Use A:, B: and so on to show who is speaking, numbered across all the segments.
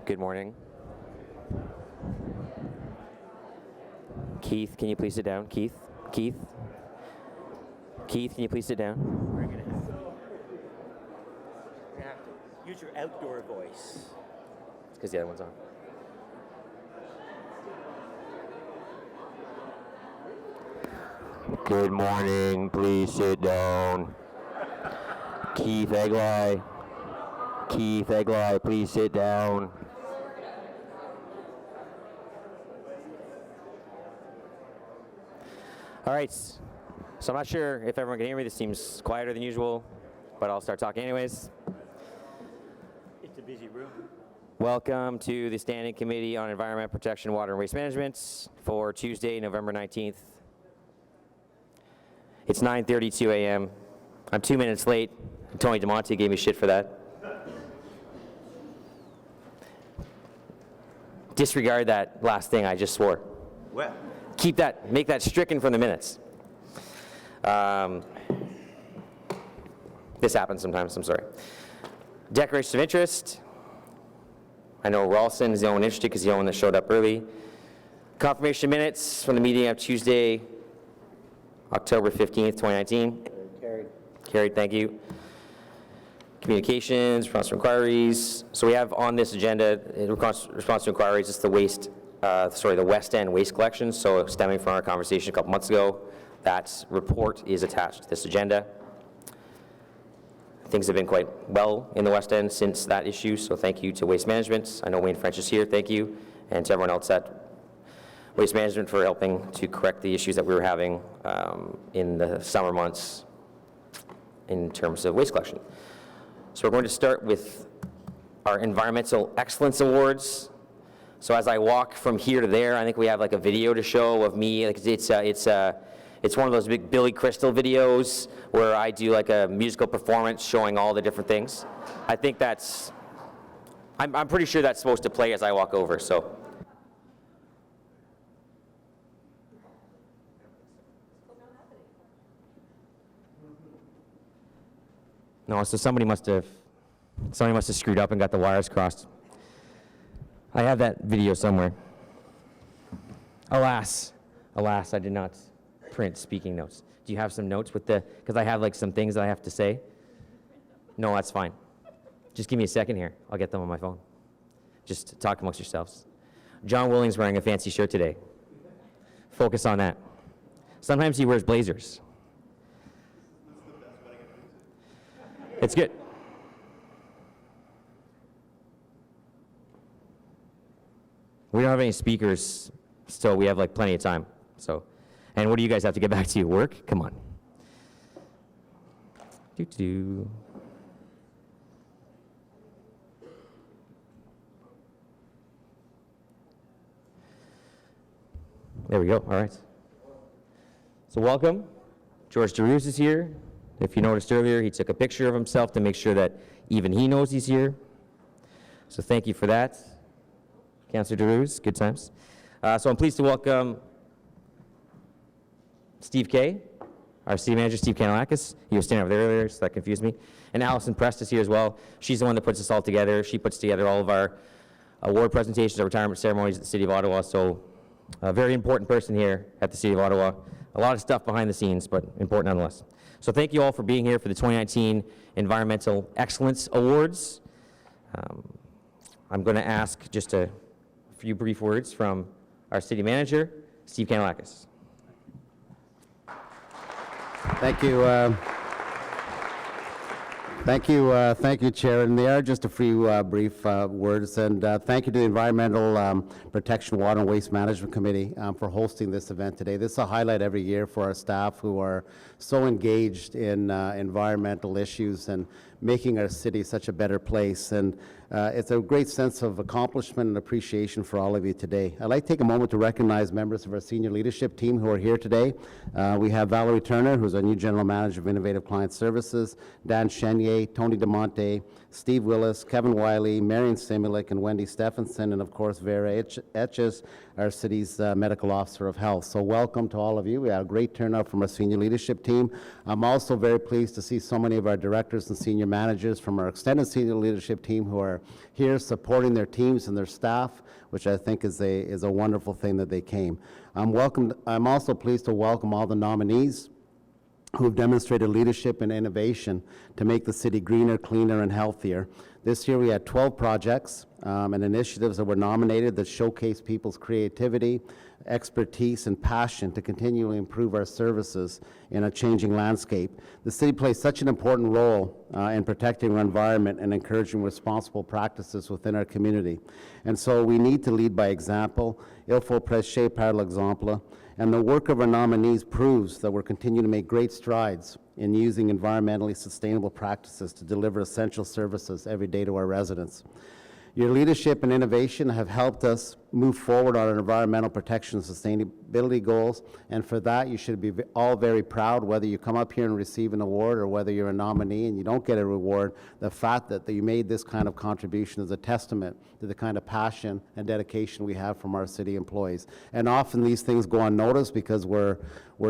A: Good morning. Keith, can you please sit down? Keith? Keith, can you please sit down?
B: We're going to have to use your outdoor voice.
A: It's because the other one's on. Good morning. Please sit down. Keith Eglai. Keith Eglai, please sit down. All right, so I'm not sure if everyone can hear me. This seems quieter than usual, but I'll start talking anyways.
B: It's a busy room.
A: Welcome to the Standing Committee on Environment Protection, Water and Waste Management for Tuesday, November 19th. It's 9:32 a.m. I'm 2 minutes late. Tony DeMonte gave me shit for that. Disregard that last thing I just swore.
B: Well,
A: Keep that, make that stricken from the minutes. This happens sometimes, I'm sorry. Declaration of interest. I know Ralston is the only one interested because he's the only one that showed up early. Confirmation minutes from the meeting of Tuesday, October 15th, 2019. Carried, thank you. Communications, response to inquiries. So we have on this agenda, response to inquiries, it's the the West End waste collection. So stemming from our conversation a couple months ago, that report is attached to this agenda. Things have been quite well in the West End since that issue, so thank you to Waste Management. I know Wayne French is here, thank you, and to everyone else at Waste Management for helping to correct the issues that we were having in the summer months in terms of waste collection. So we're going to start with our Environmental Excellence Awards. So as I walk from here to there, I think we have like a video to show of me. Like it's one of those big Billy Crystal videos where I do like a musical performance showing all the different things. I think that's, I'm pretty sure that's supposed to play as I walk over, so. No, so somebody must have screwed up and got the wires crossed. I have that video somewhere. Alas, I did not print speaking notes. Do you have some notes with because I have like some things that I have to say? No, that's fine. Just give me a second here. I'll get them on my phone. Just talk amongst yourselves. John Willing's wearing a fancy shirt today. Focus on that. Sometimes he wears blazers. It's good. We don't have any speakers, so we have like plenty of time. So, and what do you guys have to get back to? Work? Come on. Doo-doo. There we go. All right. So welcome. George DeRuse is here. If you noticed earlier, he took a picture of himself to make sure that even he knows he's here. So thank you for that. Councillor DeRuse, good times. So I'm pleased to welcome Steve Kay, our city manager, Steve Kanalakis. He was standing over there earlier, so that confused me. And Alison Prest is here as well. She's the one that puts this all together. She puts together all of our award presentations, our retirement ceremonies at the City of Ottawa. So a very important person here at the City of Ottawa. A lot of stuff behind the scenes, but important nonetheless. So thank you all for being here for the 2019 Environmental Excellence Awards. I'm going to ask just a few brief words from our city manager, Steve Kanalakis.
C: Thank you. Thank you, Chair. And there are just a few brief words. And thank you to the Environmental Protection, Water and Waste Management Committee for hosting this event today. This is a highlight every year for our staff who are so engaged in environmental issues and making our city such a better place. And it's a great sense of accomplishment and appreciation for all of you today. I'd like to take a moment to recognize members of our senior leadership team who are here today. We have Valerie Turner, who's our new General Manager of Innovative Client Services, Dan Chenier, Tony DeMonte, Steve Willis, Kevin Wiley, Marion Simulik, and Wendy Stephenson, and of course Vera Etches, our city's Medical Officer of Health. So welcome to all of you. We had a great turnout from our senior leadership team. I'm also very pleased to see so many of our directors and senior managers from our extended senior leadership team who are here supporting their teams and their staff, which I think is a wonderful thing that they came. I'm also pleased to welcome all the nominees who have demonstrated leadership and innovation to make the city greener, cleaner, and healthier. This year we had 12 projects and initiatives that were nominated that showcase people's creativity, expertise, and passion to continually improve our services in a changing landscape. The city plays such an important role in protecting our environment and encouraging responsible practices within our community. And so we need to lead by example. Il faut prêcher par l'exemple. And the work of our nominees proves that we're continuing to make great strides in using environmentally sustainable practices to deliver essential services every day to our residents. Your leadership and innovation have helped us move forward on our environmental protection and sustainability goals, and for that you should be all very proud, whether you come up here and receive an award or whether you're a nominee and you don't get a reward. The fact that you made this kind of contribution is a testament to the kind of passion and dedication we have from our city employees. And often these things go unnoticed because we're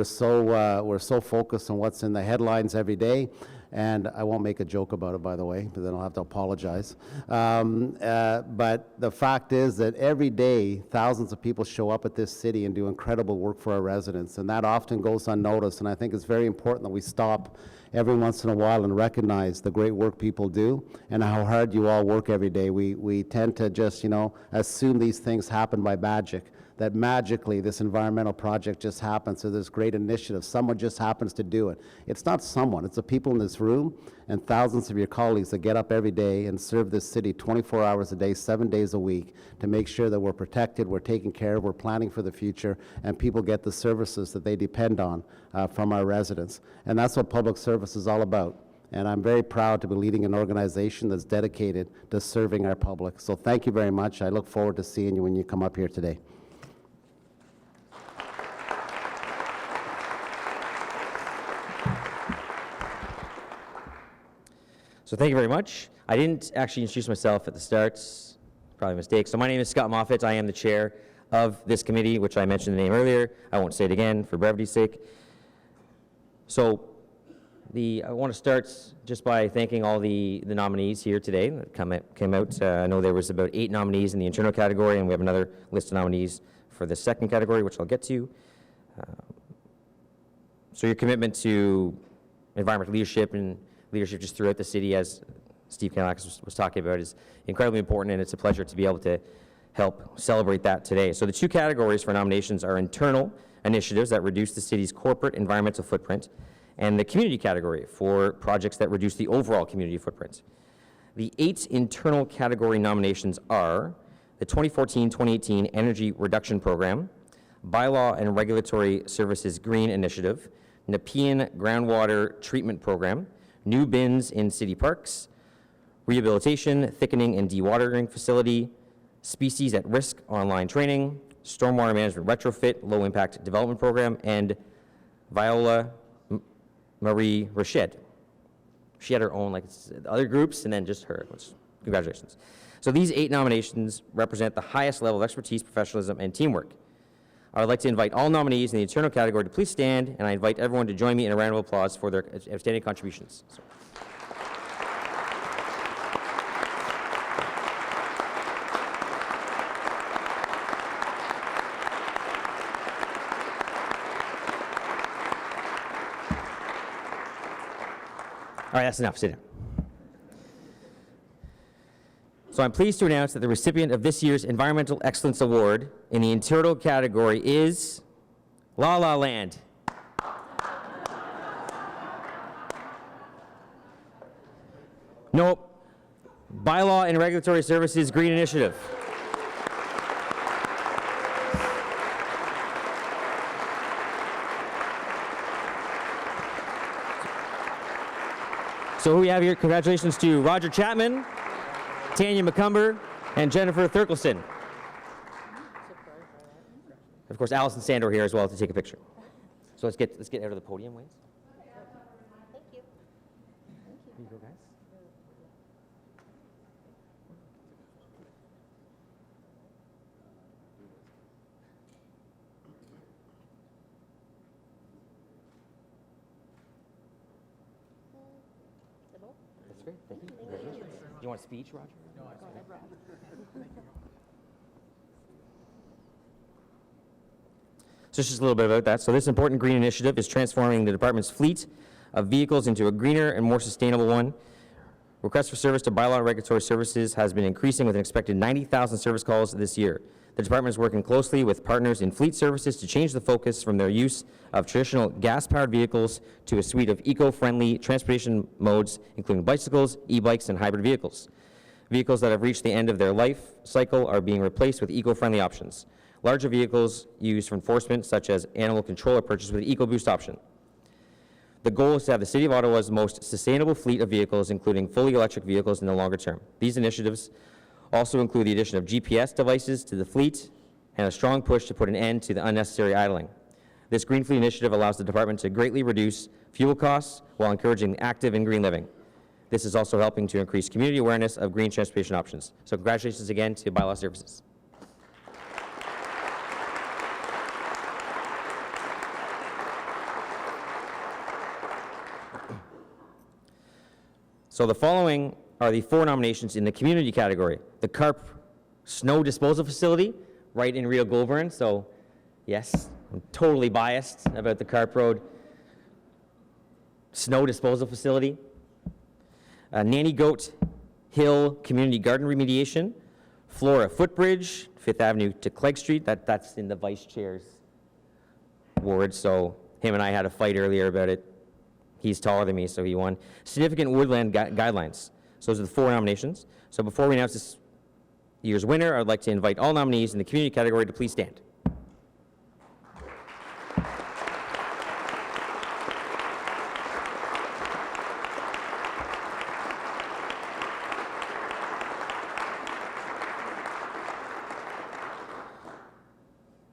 C: so focused on what's in the headlines every day. And I won't make a joke about it, by the way, but then I'll have to apologize. But the fact is that every day, thousands of people show up at this city and do incredible work for our residents, and that often goes unnoticed. And I think it's very important that we stop every once in a while and recognize the great work people do and how hard you all work every day. We tend to just, assume these things happen by magic, that magically this environmental project just happens, so this great initiative, someone just happens to do it. It's not someone, it's the people in this room and thousands of your colleagues that get up every day and serve this city 24 hours a day, 7 days a week to make sure that we're protected, we're taken care of, we're planning for the future, and people get the services that they depend on from our residents. And that's what public service is all about. And I'm very proud to be leading an organization that's dedicated to serving our public. So thank you very much. I look forward to seeing you when you come up here today.
A: So thank you very much. I didn't actually introduce myself at the start, probably a mistake. So my name is Scott Moffat. I am the chair of this committee, which I mentioned the name earlier. I won't say it again for brevity's sake. So I want to start just by thanking all the nominees here today that came out. I know there was about 8 nominees in the internal category, and we have another list of nominees for the second category, which I'll get to. So your commitment to environmental leadership and leadership just throughout the city, as Steve Kanalakis was talking about, is incredibly important, and it's a pleasure to be able to help celebrate that today. So the 2 categories for nominations are internal initiatives that reduce the city's corporate environmental footprint, and the community category for projects that reduce the overall community footprint. The 8 internal category nominations are the 2014-2018 Energy Reduction Program, Bylaw and Regulatory Services Green Initiative, Nepean Groundwater Treatment Program, new bins in city parks, rehabilitation, thickening and dewatering facility, species at risk online training, stormwater management retrofit, low impact development program, and Viola Marie Rochette. She had her own, like other groups, and then just her. Congratulations. So these 8 nominations represent the highest level of expertise, professionalism, and teamwork. I would like to invite all nominees in the internal category to please stand, and I invite everyone to join me in a round of applause for their outstanding contributions. All right, that's enough. Sit down. So I'm pleased to announce that the recipient of this year's Environmental Excellence Award in the internal category is La La Land. Nope. Bylaw and Regulatory Services Green Initiative. So who we have here, congratulations to Roger Chapman, Tanya McCumber, and Jennifer Thurkelson. Of course, Allison Sandor here as well to take a picture. So let's get out of the podium, Wayne.
D: Thank you.
A: Here you go, guys. great. Thank you. Congratulations. You want a speech, Roger? So just a little bit about that. So this important green initiative is transforming the department's fleet of vehicles into a greener and more sustainable one. Request for service to bylaw regulatory services has been increasing with an expected 90,000 service calls this year. The department is working closely with partners in fleet services to change the focus from their use of traditional gas-powered vehicles to a suite of eco-friendly transportation modes, including bicycles, e-bikes, and hybrid vehicles. Vehicles that have reached the end of their life cycle are being replaced with eco-friendly options. Larger vehicles used for enforcement, such as animal control, are purchased with the EcoBoost option. The goal is to have the City of Ottawa's most sustainable fleet of vehicles, including fully electric vehicles in the longer term. These initiatives also include the addition of GPS devices to the fleet and a strong push to put an end to the unnecessary idling. This Green Fleet initiative allows the department to greatly reduce fuel costs while encouraging active and green living. This is also helping to increase community awareness of green transportation options. So congratulations again to Bylaw Services. So the following are the 4 nominations in the community category. The Carp Snow Disposal Facility, right in Rio Goulburn. So yes, I'm totally biased about the Carp Road Snow Disposal Facility. Nanny Goat Hill Community Garden Remediation. Flora Footbridge, 5th Avenue to Clegg Street. That's in the Vice Chair's ward, so him and I had a fight earlier about it. He's taller than me, so he won. Significant Woodland Guidelines. So those are the 4 nominations. So before we announce this year's winner, I'd like to invite all nominees in the community category to please stand.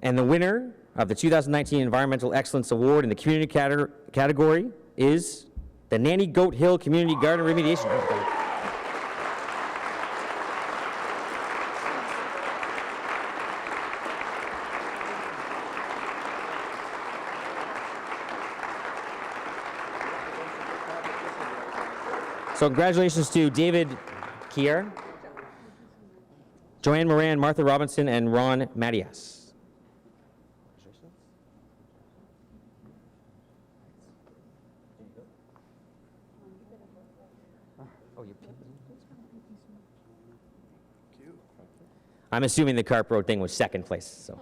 A: And the winner of the 2019 Environmental Excellence Award in the community category is the Nanny Goat Hill Community Garden Remediation. So congratulations to David Kier, Joanne Moran, Martha Robinson, and Ron Matias. I'm assuming the Carp Road thing was second place, so.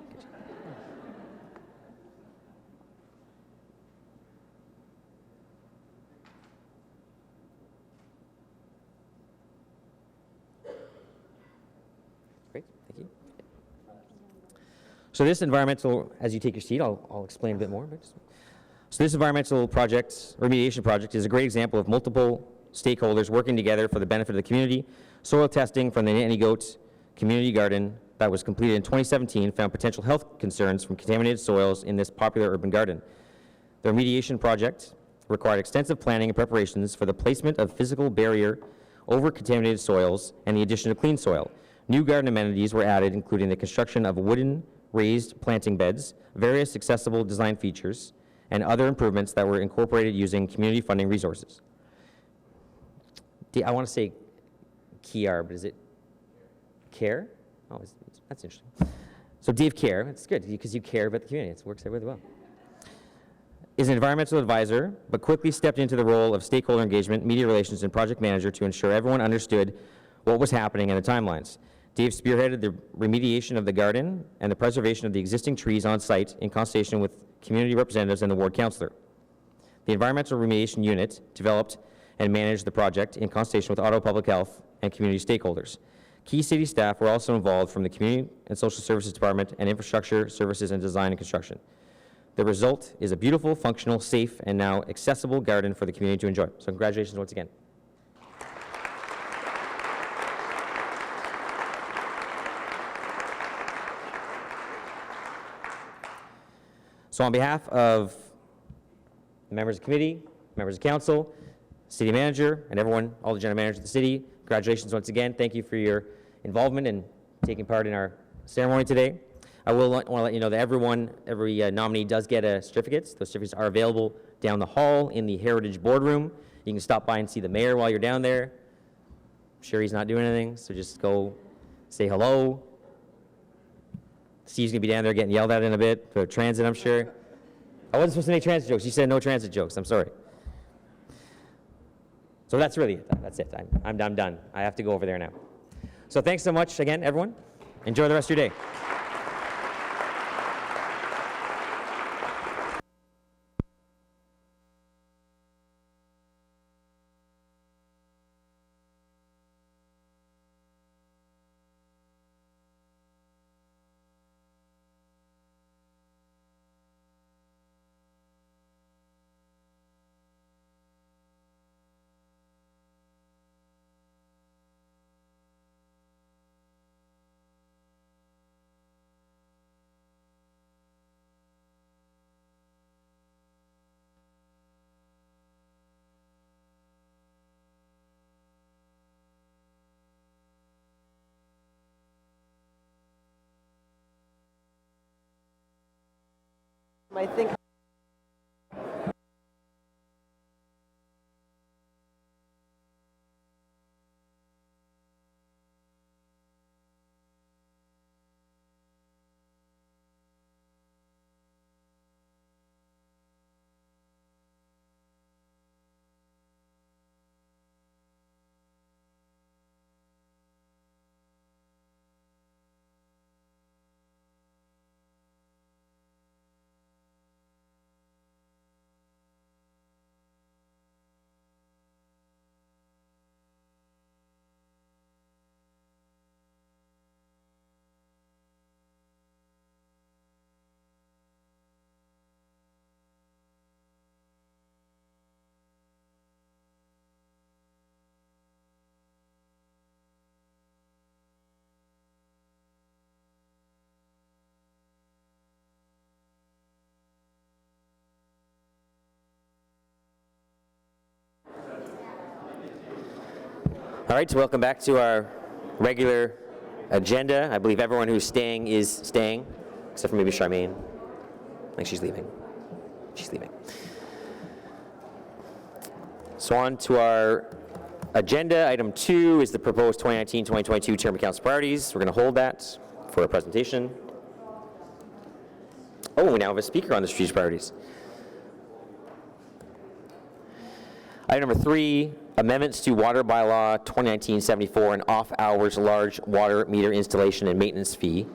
A: Great, thank you. So this environmental, as you take your seat, I'll explain a bit more. So this environmental project, remediation project, is a great example of multiple stakeholders working together for the benefit of the community. Soil testing from the Nanny Goat Community Garden that was completed in 2017 found potential health concerns from contaminated soils in this popular urban garden. The remediation project required extensive planning and preparations for the placement of physical barrier over contaminated soils and the addition of clean soil. New garden amenities were added, including the construction of wooden raised planting beds, various accessible design features, and other improvements that were incorporated using community funding resources. I want to say Kiar, but is it Care? Oh, that's interesting. So Dave Care, that's good because you care about the community. It works out really well. Is an environmental advisor, but quickly stepped into the role of stakeholder engagement, media relations, and project manager to ensure everyone understood what was happening and the timelines. Dave spearheaded the remediation of the garden and the preservation of the existing trees on site in consultation with community representatives and the ward councillor. The environmental remediation unit developed and managed the project in consultation with Ottawa Public Health and community stakeholders. Key city staff were also involved from the Community and Social Services Department and Infrastructure Services and Design and Construction. The result is a beautiful, functional, safe, and now accessible garden for the community to enjoy. So congratulations once again. So on behalf of the members of the committee, members of council, city manager, and everyone, all the general managers of the city, congratulations once again. Thank you for your involvement and taking part in our ceremony today. I will want to let you know that every nominee does get a certificate. Those certificates are available down the hall in the Heritage Boardroom. You can stop by and see the mayor while you're down there. sure he's not doing anything, so just go say hello. Steve's gonna be down there getting yelled at in a bit for transit, I'm sure. I wasn't supposed to make transit jokes. You said no transit jokes. I'm sorry. So that's really it. That's it. I'm done. I have to go over there now. So thanks so much again, everyone. Enjoy the rest of your day.
E: I think
A: All right, so welcome back to our regular agenda. I believe everyone who's staying is staying, except for maybe Charmaine. I think she's leaving. She's leaving. So on to our agenda. Item 2 is the proposed 2019-2022 term of council priorities. We're going to hold that for a presentation. Oh, we now have a speaker on the strategic priorities. Item number 3, amendments to water bylaw 2019-74 and off-hours large water meter installation and maintenance fee.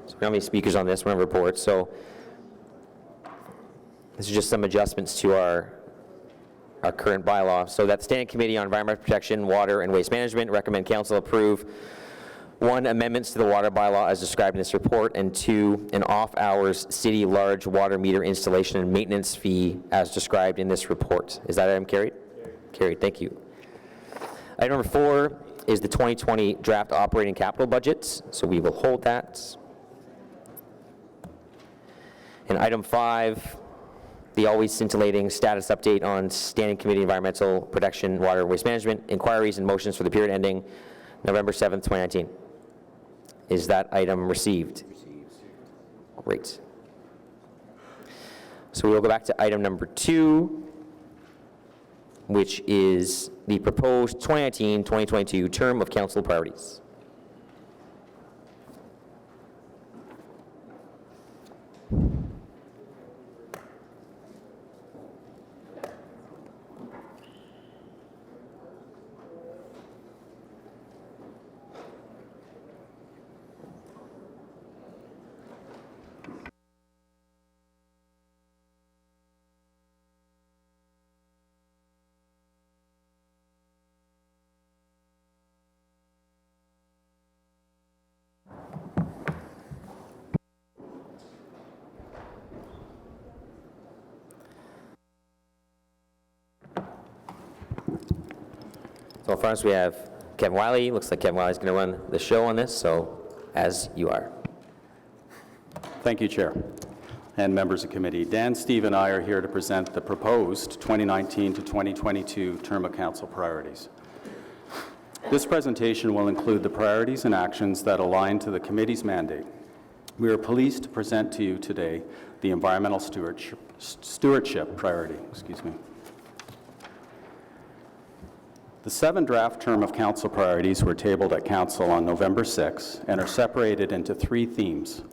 A: So we don't have any speakers on this, we don't have reports. So this is just some adjustments to our current bylaw. So that the Standing Committee on Environmental Protection, Water and Waste Management recommend council approve 1, amendments to the water bylaw as described in this report, and 2, an off-hours city large water meter installation and maintenance fee as described in this report. Is that item carried? Carried, thank you. Item number 4 is the 2020 draft operating capital budget, so we will hold that. And item 5, the always scintillating status update on Standing Committee Environmental Protection, Water and Waste Management, inquiries and motions for the period ending November 7th, 2019. Is that item received? Great. So we will go back to item number 2, which is the proposed 2019-2022 term of council priorities. So first we have Kevin Wiley. Looks like Kevin Wiley's going to run the show on this, so as you are.
F: Thank you, Chair, and members of committee. Dan, Steve, and I are here to present the proposed 2019 to 2022 term of council priorities. This presentation will include the priorities and actions that align to the committee's mandate. We are pleased to present to you today the environmental stewardship priority. Excuse me. The 7 draft term of council priorities were tabled at council on November 6 and are separated into 3 themes: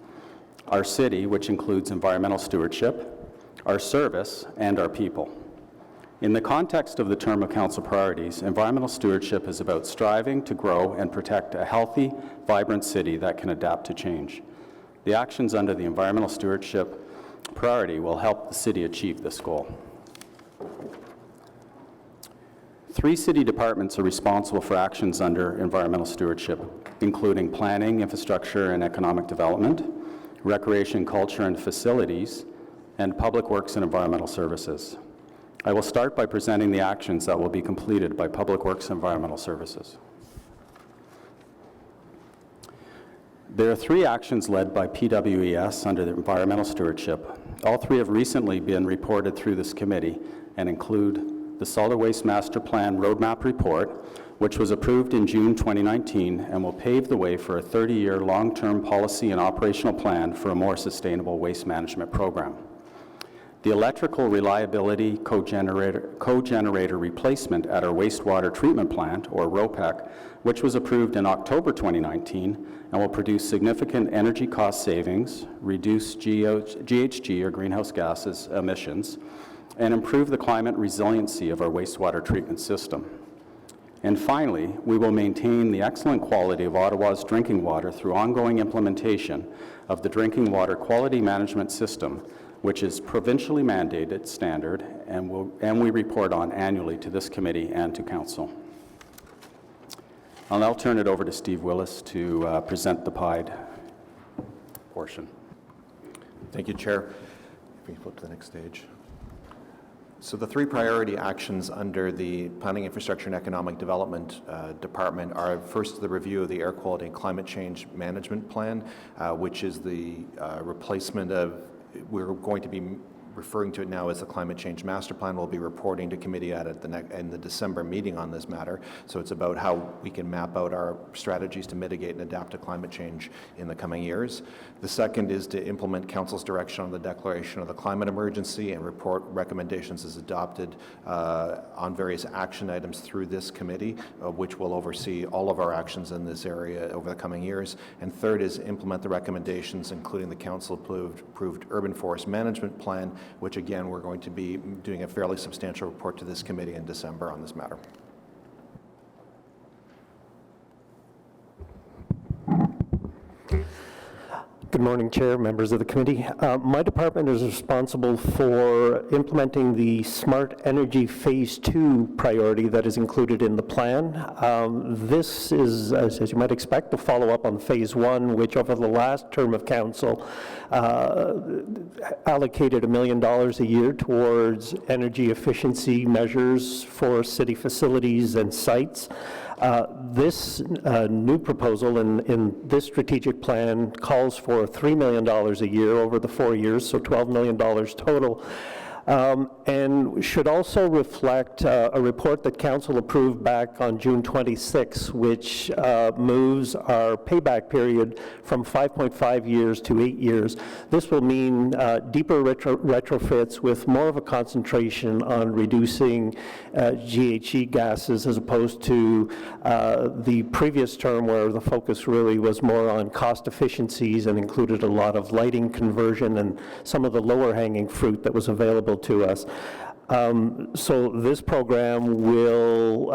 F: our city, which includes environmental stewardship, our service, and our people. In the context of the term of council priorities, environmental stewardship is about striving to grow and protect a healthy, vibrant city that can adapt to change. The actions under the environmental stewardship priority will help the city achieve this goal. 3 city departments are responsible for actions under environmental stewardship, including planning, infrastructure, and economic development, recreation, culture, and facilities, and public works and environmental services. I will start by presenting the actions that will be completed by Public Works and Environmental Services. There are 3 actions led by PWES under the environmental stewardship. All 3 have recently been reported through this committee and include the Solid Waste Master Plan Roadmap Report, which was approved in June 2019 and will pave the way for a 30-year long-term policy and operational plan for a more sustainable waste management program. The Electrical Reliability Cogenerator Replacement at our wastewater treatment plant, or ROPEC, which was approved in October 2019 and will produce significant energy cost savings, reduce GHG, or greenhouse gases, emissions, and improve the climate resiliency of our wastewater treatment system. And finally, we will maintain the excellent quality of Ottawa's drinking water through ongoing implementation of the Drinking Water Quality Management System, which is provincially mandated standard and we report on annually to this committee and to council. I'll now turn it over to Steve Willis to present the PIDE portion.
E: Thank you, Chair. If we flip to the next stage. So the 3 priority actions under the Planning, Infrastructure and Economic Development Department are, first, the review of the Air Quality and Climate Change Management Plan, which is the replacement of, we're going to be referring to it now as the Climate Change Master Plan. We'll be reporting to committee in the December meeting on this matter. So it's about how we can map out our strategies to mitigate and adapt to climate change in the coming years. The second is to implement Council's direction on the declaration of the climate emergency and report recommendations as adopted on various action items through this committee, which will oversee all of our actions in this area over the coming years. And third is implement the recommendations, including the Council-approved Urban Forest Management Plan, which again, we're going to be doing a fairly substantial report to this committee in December on this matter.
G: Good morning, Chair, members of the committee. My department is responsible for implementing the Smart Energy Phase 2 priority that is included in the plan. This is, as you might expect, a follow-up on Phase 1, which over the last term of council allocated $1 million a year towards energy efficiency measures for city facilities and sites. This new proposal in this strategic plan calls for $3 million a year over the 4 years, so $12 million total. And should also reflect a report that Council approved back on June 26, which moves our payback period from 5.5 years to 8 years. This will mean deeper retrofits with more of a concentration on reducing GHG gases as opposed to the previous term where the focus really was more on cost efficiencies and included a lot of lighting conversion and some of the lower hanging fruit that was available to us. So this program will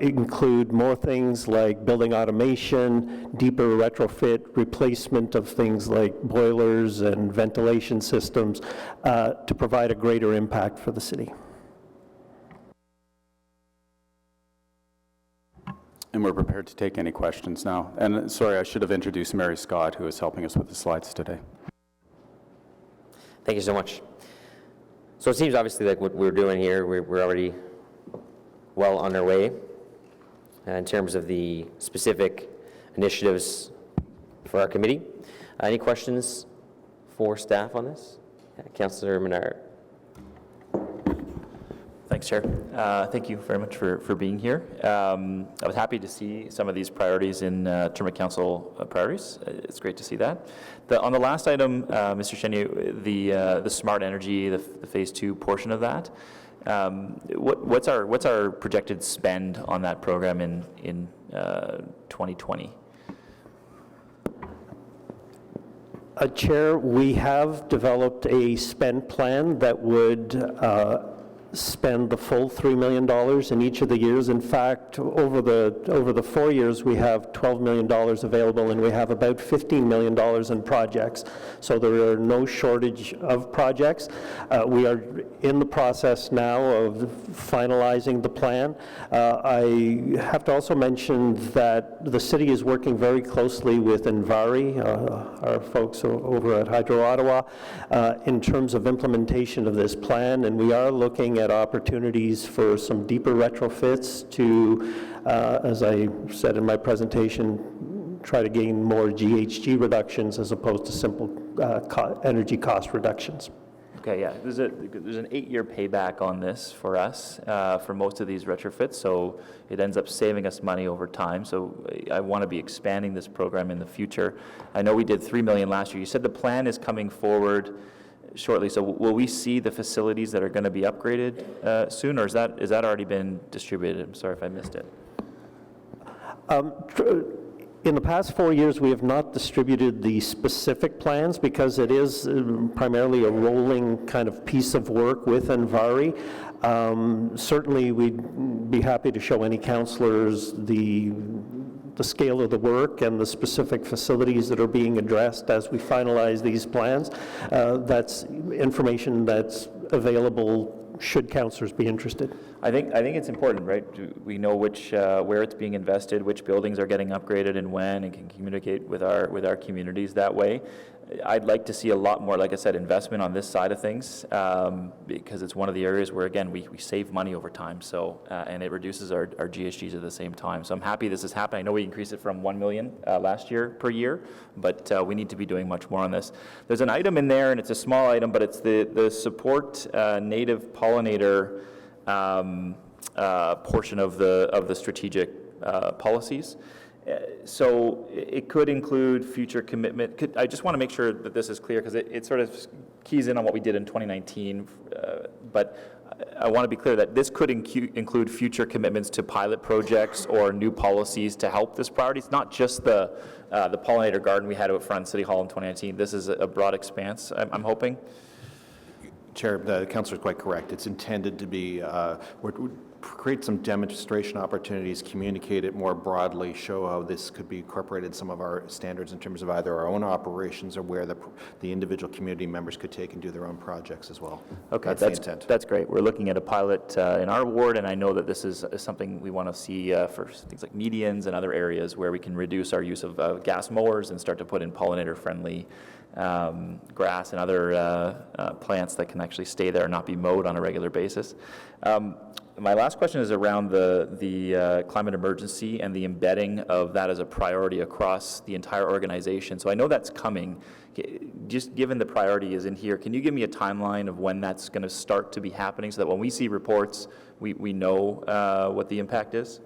G: include more things like building automation, deeper retrofit, replacement of things like boilers and ventilation systems to provide a greater impact for the city.
F: And we're prepared to take any questions now. And sorry, I should have introduced Mary Scott, who is helping us with the slides today.
A: Thank you so much. So it seems obviously like what we're doing here, we're already well on our way in terms of the specific initiatives for our committee. Any questions for staff on this? Councillor Menard.
H: Thanks, Chair. Thank you very much for being here. I was happy to see some of these priorities in term of council priorities. It's great to see that. On the last item, Mr. Chenier, the smart energy, the phase 2 portion of that, What's our projected spend on that program in 2020?
G: Chair, we have developed a spend plan that would spend the full $3 million in each of the years. In fact, over the 4 years, we have $12 million available, and we have about $15 million in projects. So there are no shortage of projects. We are in the process now of finalizing the plan. I have to also mention that the city is working very closely with Envari, our folks over at Hydro Ottawa, in terms of implementation of this plan, and we are looking at opportunities for some deeper retrofits to, as I said in my presentation, try to gain more GHG reductions as opposed to simple energy cost reductions.
H: Okay, yeah, there's an 8-year payback on this for us for most of these retrofits, so it ends up saving us money over time. So I want to be expanding this program in the future. I know we did $3 million last year. You said the plan is coming forward shortly, so will we see the facilities that are going to be upgraded soon, or is that already been distributed? I'm sorry if I missed it.
G: In the past 4 years, we have not distributed the specific plans because it is primarily a rolling kind of piece of work with Envari. Certainly, we'd be happy to show any councillors the scale of the work and the specific facilities that are being addressed as we finalize these plans. That's information that's available should councillors be interested.
H: I think it's important, right? We know where it's being invested, which buildings are getting upgraded and when, and can communicate with our communities that way. I'd like to see a lot more, like I said, investment on this side of things, because it's one of the areas where, again, we save money over time, so and it reduces our GHGs at the same time. So I'm happy this is happening. I know we increased it from $1 million last year per year, but we need to be doing much more on this. There's an item in there, and it's a small item, but it's the support native pollinator portion of the strategic policies. So it could include future commitment. I just want to make sure that this is clear because it sort of keys in on what we did in 2019, but I want to be clear that this could include future commitments to pilot projects or new policies to help this priority. It's not just the pollinator garden we had out front City Hall in 2019. This is a broad expanse, I'm hoping.
E: Chair, the councillor is quite correct. It's intended to be, create some demonstration opportunities, communicate it more broadly, show how this could be incorporated in some of our standards in terms of either our own operations or where the individual community members could take and do their own projects as well.
H: Okay,
E: that's the intent.
H: That's great. We're looking at a pilot in our ward, and I know that this is something we want to see for things like medians and other areas where we can reduce our use of gas mowers and start to put in pollinator-friendly grass and other plants that can actually stay there and not be mowed on a regular basis. My last question is around the climate emergency and the embedding of that as a priority across the entire organization. So I know that's coming. Just given the priority is in here, can you give me a timeline of when that's going to start to be happening so that when we see reports, we know what the impact is?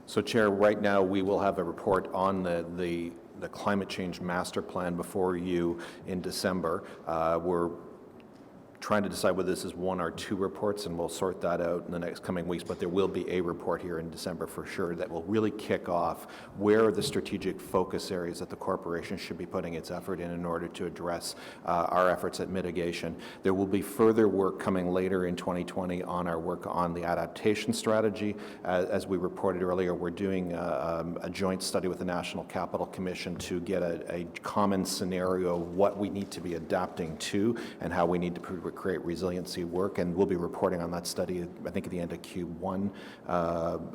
E: So, Chair, right now we will have a report on the climate change master plan before you in December. We're trying to decide whether this is 1 or 2 reports, and we'll sort that out in the next coming weeks, but there will be a report here in December for sure that will really kick off where are the strategic focus areas that the corporation should be putting its effort in order to address our efforts at mitigation. There will be further work coming later in 2020 on our work on the adaptation strategy. As we reported earlier, we're doing a joint study with the National Capital Commission to get a common scenario of what we need to be adapting to and how we need to create resiliency work, and we'll be reporting on that study, I think, at the end of Q1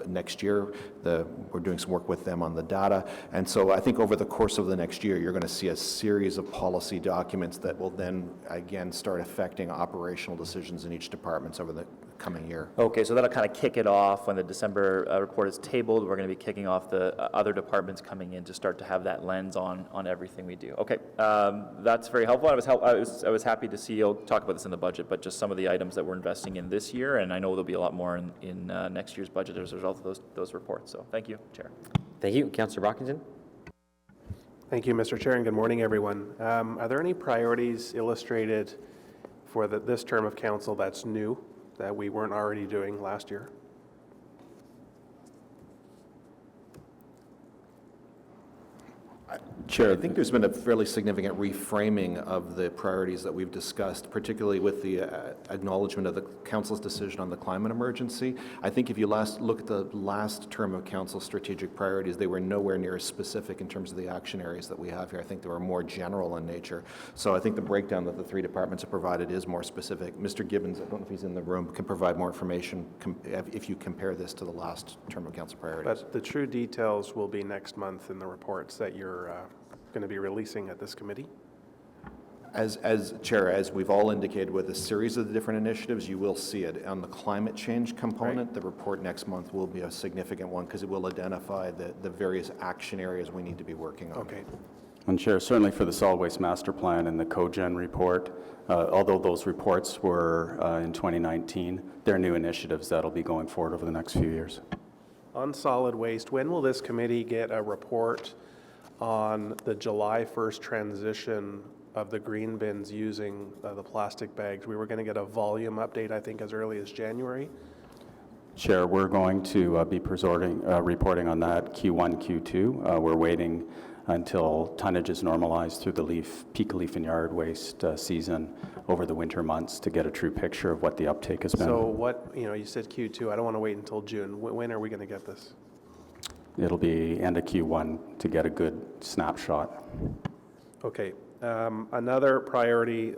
E: next year. We're doing some work with them on the data, and so I think over the course of the next year, you're going to see a series of policy documents that will then, again, start affecting operational decisions in each department over the coming year.
H: Okay, so that'll kind of kick it off when the December report is tabled. We're going to be kicking off the other departments coming in to start to have that lens on everything we do. Okay, that's very helpful. I was happy to see you'll talk about this in the budget, but just some of the items that we're investing in this year, and I know there'll be a lot more in next year's budget as a result of those reports. So thank you, Chair.
A: Thank you. Councillor Brockington.
I: Thank you, Mr. Chair, and good morning, everyone. Are there any priorities illustrated for this term of council that's new that we weren't already doing last year?
F: Chair,
E: I think there's been a fairly significant reframing of the priorities that we've discussed, particularly with the acknowledgement of the council's decision on the climate emergency. I think if you look at the last term of council strategic priorities, they were nowhere near as specific in terms of the action areas that we have here. I think they were more general in nature. So I think the breakdown that the three departments have provided is more specific. Mr. Gibbons, I don't know if he's in the room, can provide more information if you compare this to the last term of council priorities.
I: But the true details will be next month in the reports that you're going to be releasing at this committee?
E: As Chair, as we've all indicated with a series of the different initiatives, you will see it. On the climate change component, the report next month will be a significant one because it will identify the various action areas we need to be working on.
I: Okay.
F: And Chair, certainly for the Solid Waste Master Plan and the Cogen report, although those reports were in 2019, they're new initiatives that'll be going forward over the next few years.
I: On solid waste, when will this committee get a report on the July 1st transition of the green bins using the plastic bags? We were going to get a volume update, I think, as early as January.
F: Chair, we're going to be reporting on that Q1, Q2. We're waiting until tonnage is normalized through the peak leaf and yard waste season over the winter months to get a true picture of what the uptake has been.
I: So what, you said Q2. I don't want to wait until June. When are we going to get this?
F: It'll be end of Q1 to get a good snapshot.
I: Okay. Another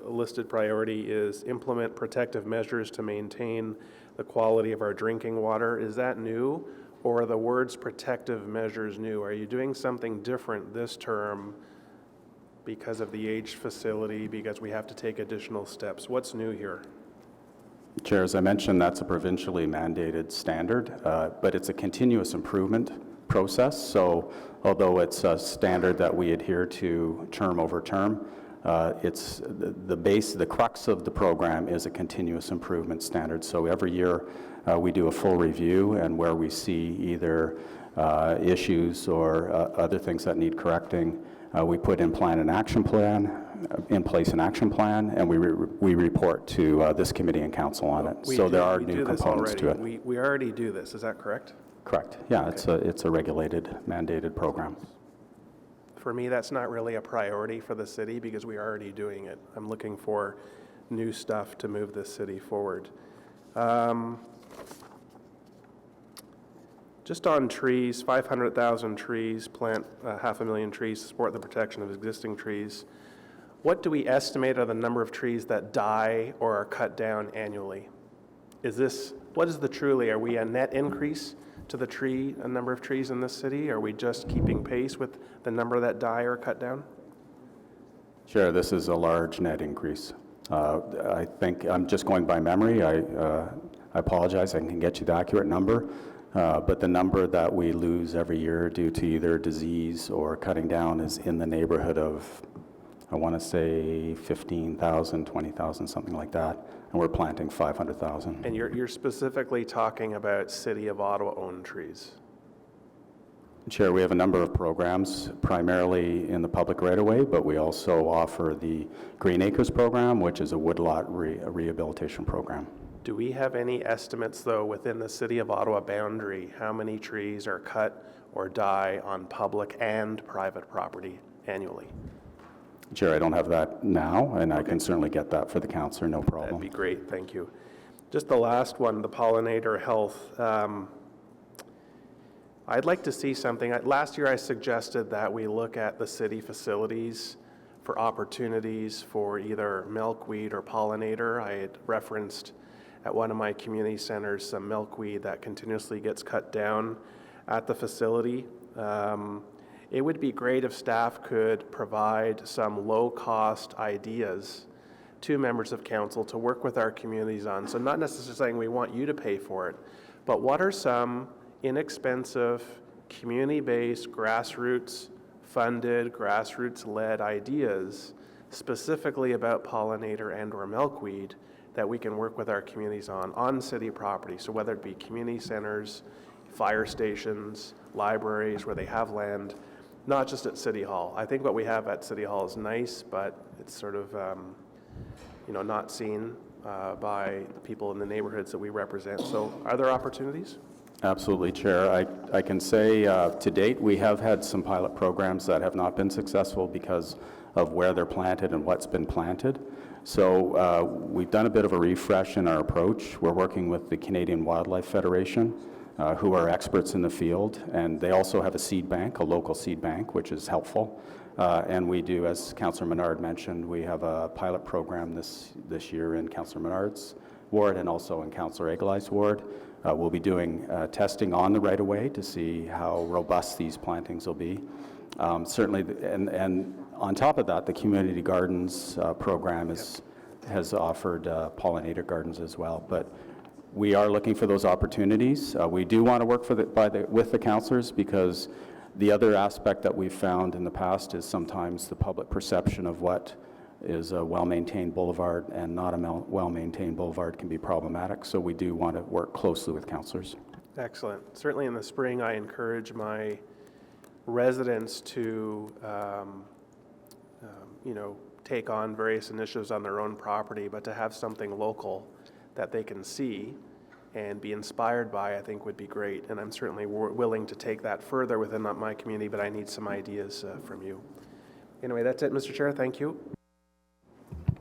I: listed priority is implement protective measures to maintain the quality of our drinking water. Is that new, or are the words protective measures new? Are you doing something different this term because of the aged facility, because we have to take additional steps? What's new here?
F: Chair, as I mentioned, that's a provincially mandated standard, but it's a continuous improvement process. So although it's a standard that we adhere to term over term, it's the crux of the program is a continuous improvement standard. So every year we do a full review, and where we see either issues or other things that need correcting, we put in place an action plan, and we report to this committee and council on it. So there are new components to it.
I: We already do this, is that correct?
F: Correct. Yeah, it's a regulated, mandated program.
I: For me, that's not really a priority for the city because we're already doing it. I'm looking for new stuff to move this city forward. Just on trees, 500,000 trees, plant 500,000 trees to support the protection of existing trees. What do we estimate are the number of trees that die or are cut down annually? What is the truly, are we a net increase to the number of trees in this city? Are we just keeping pace with the number that die or cut down?
F: Chair, this is a large net increase. I think, I'm just going by memory, I apologize, I can get you the accurate number, but the number that we lose every year due to either disease or cutting down is in the neighborhood of, I want to say 15,000, 20,000, something like that, and we're planting 500,000.
I: And you're specifically talking about City of Ottawa-owned trees?
F: Chair, we have a number of programs, primarily in the public right-of-way, but we also offer the Green Acres program, which is a woodlot rehabilitation program.
I: Do we have any estimates, though, within the City of Ottawa boundary, how many trees are cut or die on public and private property annually?
F: Chair, I don't have that now, and I can certainly get that for the councillor, no problem.
I: That'd be great, thank you. Just the last one, the pollinator health. I'd like to see something. Last year I suggested that we look at the city facilities for opportunities for either milkweed or pollinator. I had referenced at one of my community centers some milkweed that continuously gets cut down at the facility. It would be great if staff could provide some low-cost ideas to members of council to work with our communities on. So not necessarily saying we want you to pay for it, but what are some inexpensive, community-based, grassroots-funded, grassroots-led ideas specifically about pollinator and or milkweed that we can work with our communities on city property. So whether it be community centers, fire stations, libraries where they have land, not just at City Hall. I think what we have at City Hall is nice, but it's sort of, not seen by the people in the neighborhoods that we represent. So are there opportunities?
F: Absolutely, Chair. I can say to date, we have had some pilot programs that have not been successful because of where they're planted and what's been planted. So we've done a bit of a refresh in our approach. We're working with the Canadian Wildlife Federation, who are experts in the field, and they also have a seed bank, a local seed bank, which is helpful. And we do, as Councillor Menard mentioned, we have a pilot program this year in Councillor Menard's ward and also in Councillor Egelai's ward. We'll be doing testing on the right-of-way to see how robust these plantings will be. Certainly, and on top of that, the Community Gardens program has offered pollinator gardens as well. But we are looking for those opportunities. We do want to work with the councillors, because the other aspect that we've found in the past is sometimes the public perception of what is a well-maintained boulevard and not a well-maintained boulevard can be problematic. So we do want to work closely with councillors.
I: Excellent. Certainly in the spring, I encourage my residents to, take on various initiatives on their own property, but to have something local that they can see and be inspired by, I think would be great. And I'm certainly willing to take that further within my community, but I need some ideas from you. Anyway, that's it, Mr. Chair. Thank you.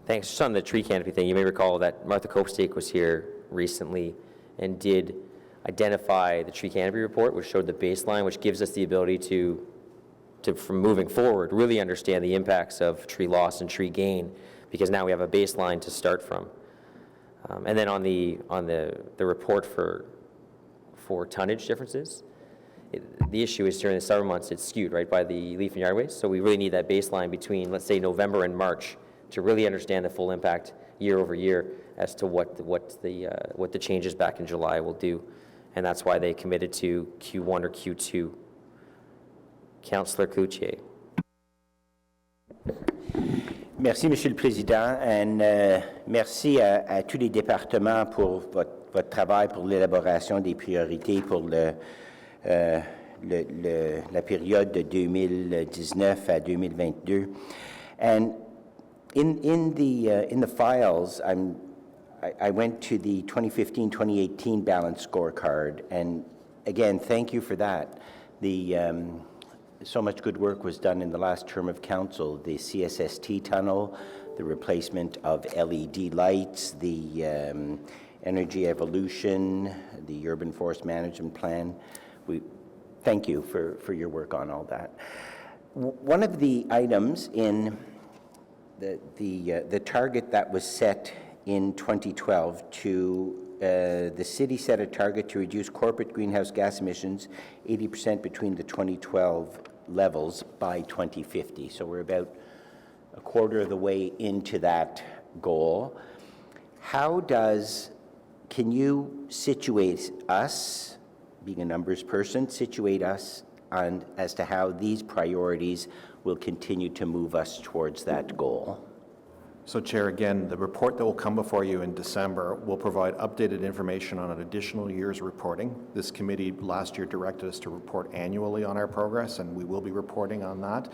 A: Thanks. Just on the tree canopy thing, you may recall that Martha Copestake was here recently and did identify the tree canopy report, which showed the baseline, which gives us the ability to from moving forward, really understand the impacts of tree loss and tree gain, because now we have a baseline to start from. And then on the report for tonnage differences, the issue is during the summer months it's skewed right by the leaf and yard waste. So we really need that baseline between, let's say, November and March to really understand the full impact year over year as to what the changes back in July will do, and that's why they committed to Q1 or Q2. Councillor Cloutier.
J: Merci, Monsieur le Président, et merci à tous les départements pour votre travail, pour l'élaboration des priorités pour la période de 2019 à 2022. And in the files, I went to the 2015-2018 balance scorecard, and again, thank you for that. So much good work was done in the last term of council. The CSST tunnel, the replacement of LED lights, the energy evolution, the urban forest management plan. We thank you for your work on all that. One of the items in the target that was set in 2012 the city set a target to reduce corporate greenhouse gas emissions 80% between the 2012 levels by 2050. So we're about a quarter of the way into that goal. Can you situate us, being a numbers person, situate us as to how these priorities will continue to move us towards that goal?
E: So, Chair, again, the report that will come before you in December will provide updated information on an additional year's reporting. This committee last year directed us to report annually on our progress, and we will be reporting on that.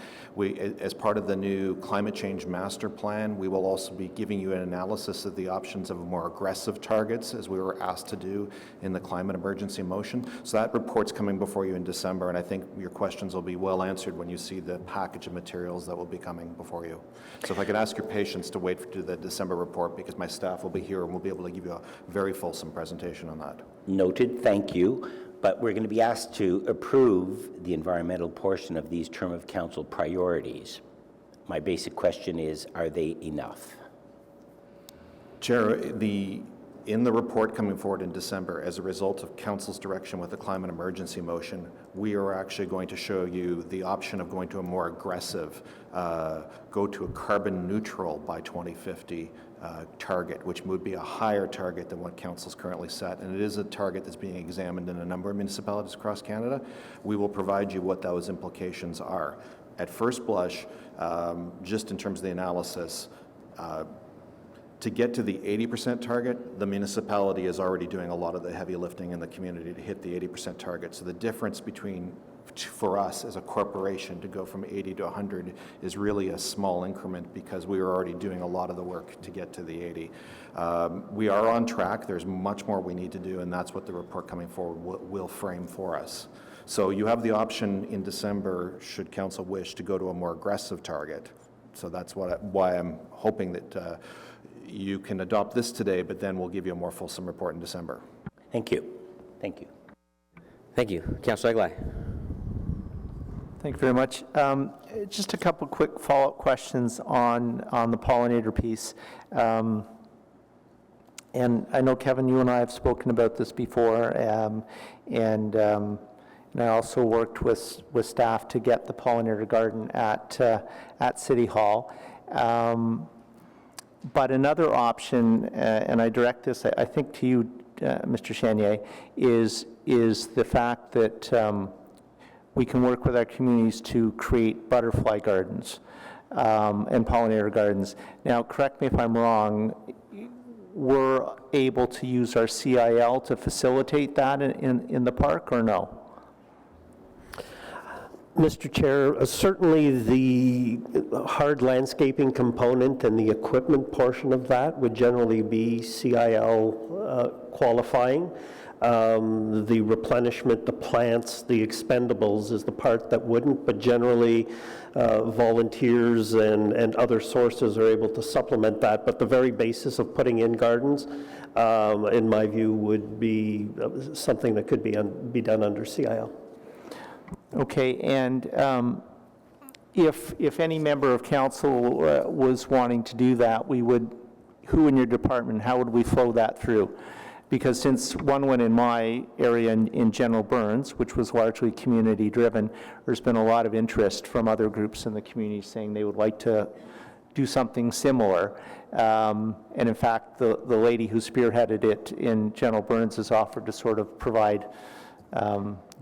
E: As part of the new climate change master plan, we will also be giving you an analysis of the options of more aggressive targets, as we were asked to do in the climate emergency motion. So that report's coming before you in December, and I think your questions will be well answered when you see the package of materials that will be coming before you. So if I could ask your patience to wait for the December report, because my staff will be here and we'll be able to give you a very fulsome presentation on that.
J: Noted, thank you. But we're going to be asked to approve the environmental portion of these term of council priorities. My basic question is, are they enough?
E: Chair, in the report coming forward in December, as a result of Council's direction with the climate emergency motion, we are actually going to show you the option of going to a more aggressive, go to a carbon neutral by 2050 target, which would be a higher target than what Council's currently set. And it is a target that's being examined in a number of municipalities across Canada. We will provide you what those implications are. At first blush, just in terms of the analysis, to get to the 80% target, the municipality is already doing a lot of the heavy lifting in the community to hit the 80% target. So the difference between for us as a corporation to go from 80 to 100 is really a small increment because we were already doing a lot of the work to get to the 80. We are on track. There's much more we need to do, and that's what the report coming forward will frame for us. So you have the option in December, should council wish, to go to a more aggressive target. So that's why I'm hoping that you can adopt this today, but then we'll give you a more fulsome report in December.
J: Thank you. Thank you.
A: Thank you. Councillor Eglai.
K: Thank you very much. Just a couple quick follow-up questions on the pollinator piece. And I know, Kevin, you and I have spoken about this before, and I also worked with staff to get the pollinator garden at City Hall. But another option, and I direct this, I think, to you, Mr. Chenier, is the fact that we can work with our communities to create butterfly gardens and pollinator gardens. Now, correct me if I'm wrong, we're able to use our CIL to facilitate that in the park, or no?
G: Mr. Chair, certainly the hard landscaping component and the equipment portion of that would generally be CIL qualifying. The replenishment, the plants, the expendables is the part that wouldn't, but generally volunteers and other sources are able to supplement that. But the very basis of putting in gardens, in my view, would be something that could be done under CIL.
K: Okay, and if any member of council was wanting to do that, who in your department, how would we flow that through? Because since one went in my area in General Burns, which was largely community-driven, there's been a lot of interest from other groups in the community saying they would like to do something similar. And in fact, the lady who spearheaded it in General Burns has offered to sort of provide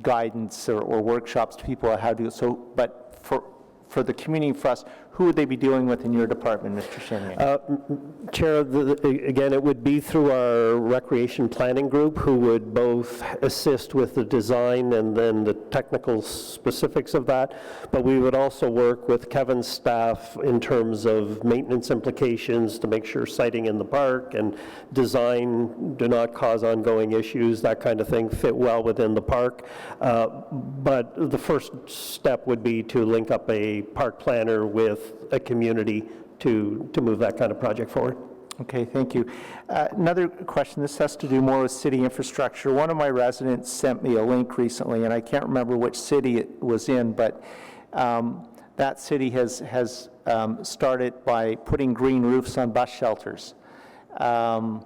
K: guidance or workshops to people on how to do it. So, but for the community, for us, who would they be dealing with in your department, Mr. Chenier?
G: Chair, again, it would be through our recreation planning group, who would both assist with the design and then the technical specifics of that. But we would also work with Kevin's staff in terms of maintenance implications to make sure siting in the park and design do not cause ongoing issues, that kind of thing, fit well within the park. But the first step would be to link up a park planner with a community to move that kind of project forward.
K: Okay, thank you. Another question, this has to do more with city infrastructure. One of my residents sent me a link recently, and I can't remember which city it was in, but that city has started by putting green roofs on bus shelters. And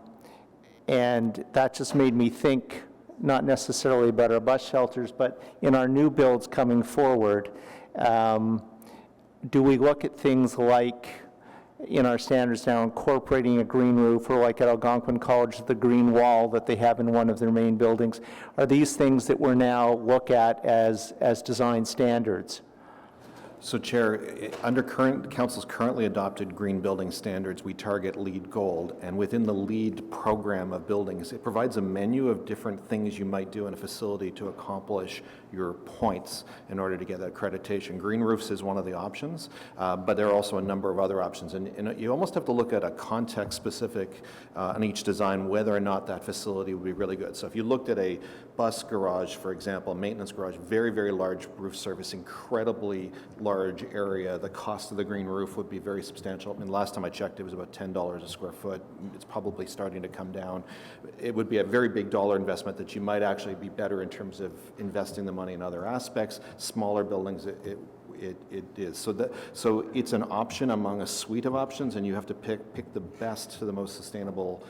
K: that just made me think, not necessarily about our bus shelters, but in our new builds coming forward, do we look at things like, in our standards now, incorporating a green roof, or like at Algonquin College, the green wall that they have in one of their main buildings? Are these things that we're now look at as design standards?
E: So, Chair, under Council's currently adopted green building standards, we target LEED Gold, and within the LEED program of buildings, it provides a menu of different things you might do in a facility to accomplish your points in order to get that accreditation. Green roofs is one of the options, but there are also a number of other options, and you almost have to look at a context-specific on each design whether or not that facility would be really good. So if you looked at a bus garage, for example, maintenance garage, very, very large roof surface, incredibly large area, the cost of the green roof would be very substantial. I mean, last time I checked, it was about $10 a square foot. It's probably starting to come down. It would be a very big dollar investment that you might actually be better in terms of investing the money in other aspects. Smaller buildings, it is. So it's an option among a suite of options, and you have to pick the best to the most sustainable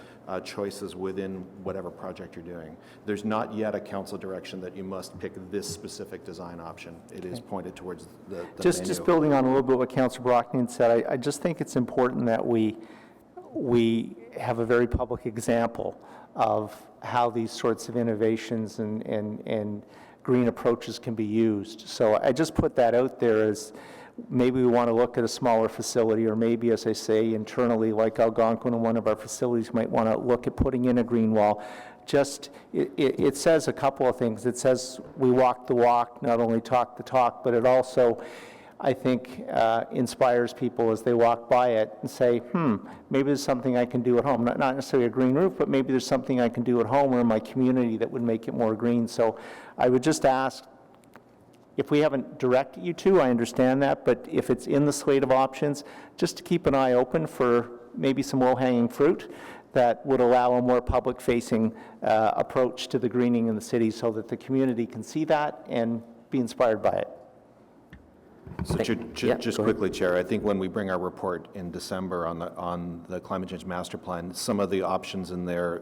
E: choices within whatever project you're doing. There's not yet a council direction that you must pick this specific design option. It is pointed towards the menu.
K: Just building on a little bit what Councillor Brockman said, I just think it's important that we have a very public example of how these sorts of innovations and green approaches can be used. So I just put that out there as maybe we want to look at a smaller facility, or maybe, as I say, internally, like Algonquin, in one of our facilities, might want to look at putting in a green wall just, it says a couple of things. It says we walk the walk, not only talk the talk, but it also, I think, inspires people as they walk by it and say, maybe there's something I can do at home. Not necessarily a green roof, but maybe there's something I can do at home or in my community that would make it more green. So I would just ask, if we haven't directed you to, I understand that, but if it's in the slate of options, just to keep an eye open for maybe some low-hanging fruit that would allow a more public-facing approach to the greening in the city so that the community can see that and be inspired by it.
E: So just quickly, Chair, I think when we bring our report in December on the climate change master plan, some of the options in there,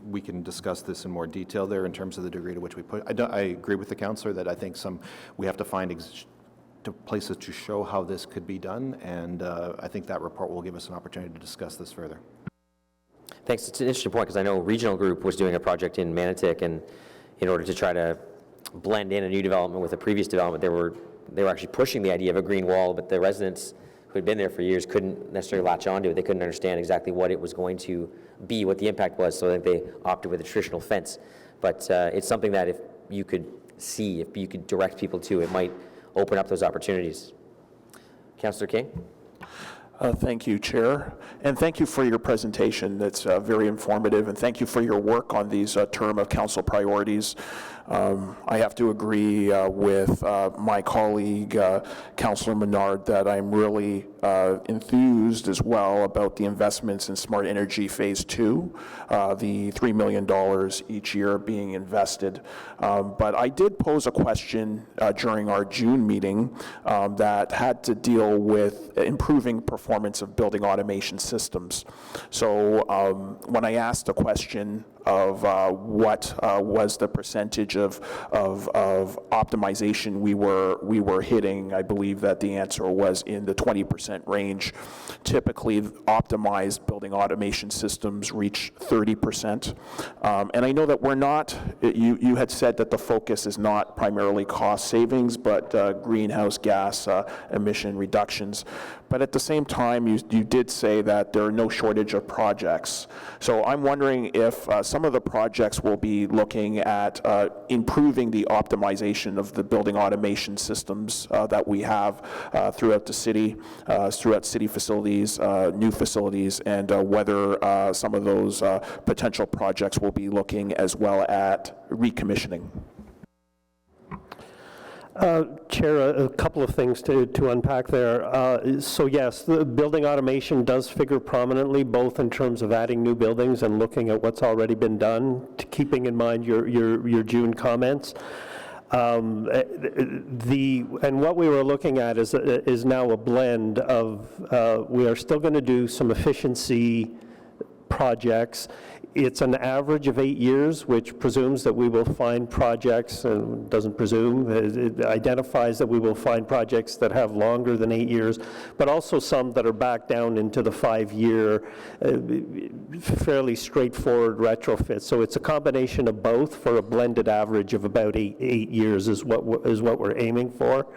E: we can discuss this in more detail there in terms of the degree to which we put. I agree with the councillor that I think we have to find places to show how this could be done, and I think that report will give us an opportunity to discuss this further.
A: Thanks. It's an interesting point because I know Regional Group was doing a project in Manotick, and in order to try to blend in a new development with a previous development, they were actually pushing the idea of a green wall, but the residents who had been there for years couldn't necessarily latch onto it. They couldn't understand exactly what it was going to be, what the impact was, so that they opted with a traditional fence. But it's something that if you could direct people to, it might open up those opportunities. Councillor King?
L: Thank you, Chair, and thank you for your presentation. That's very informative, and thank you for your work on these term of council priorities. I have to agree with my colleague, Councillor Menard, that I'm really enthused as well about the investments in Smart Energy Phase 2, the $3 million each year being invested. But I did pose a question during our June meeting that had to deal with improving performance of building automation systems. So when I asked the question of what was the percentage of optimization we were hitting, I believe that the answer was in the 20% range. Typically, optimized building automation systems reach 30%. And I know that we're not, you had said that the focus is not primarily cost savings, but greenhouse gas emission reductions. But at the same time, you did say that there are no shortage of projects. So I'm wondering if some of the projects will be looking at improving the optimization of the building automation systems that we have throughout the city, throughout city facilities, new facilities, and whether some of those potential projects will be looking as well at recommissioning.
G: Chair, a couple of things to unpack there. So yes, the building automation does figure prominently, both in terms of adding new buildings and looking at what's already been done, keeping in mind your June comments. And what we were looking at is now a blend of, we are still going to do some efficiency projects. It's an average of 8 years, which presumes that we will find projects, and doesn't presume, it identifies that we will find projects that have longer than 8 years, but also some that are back down into the 5-year, fairly straightforward retrofit. So it's a combination of both for a blended average of about 8 years is what we're aiming for.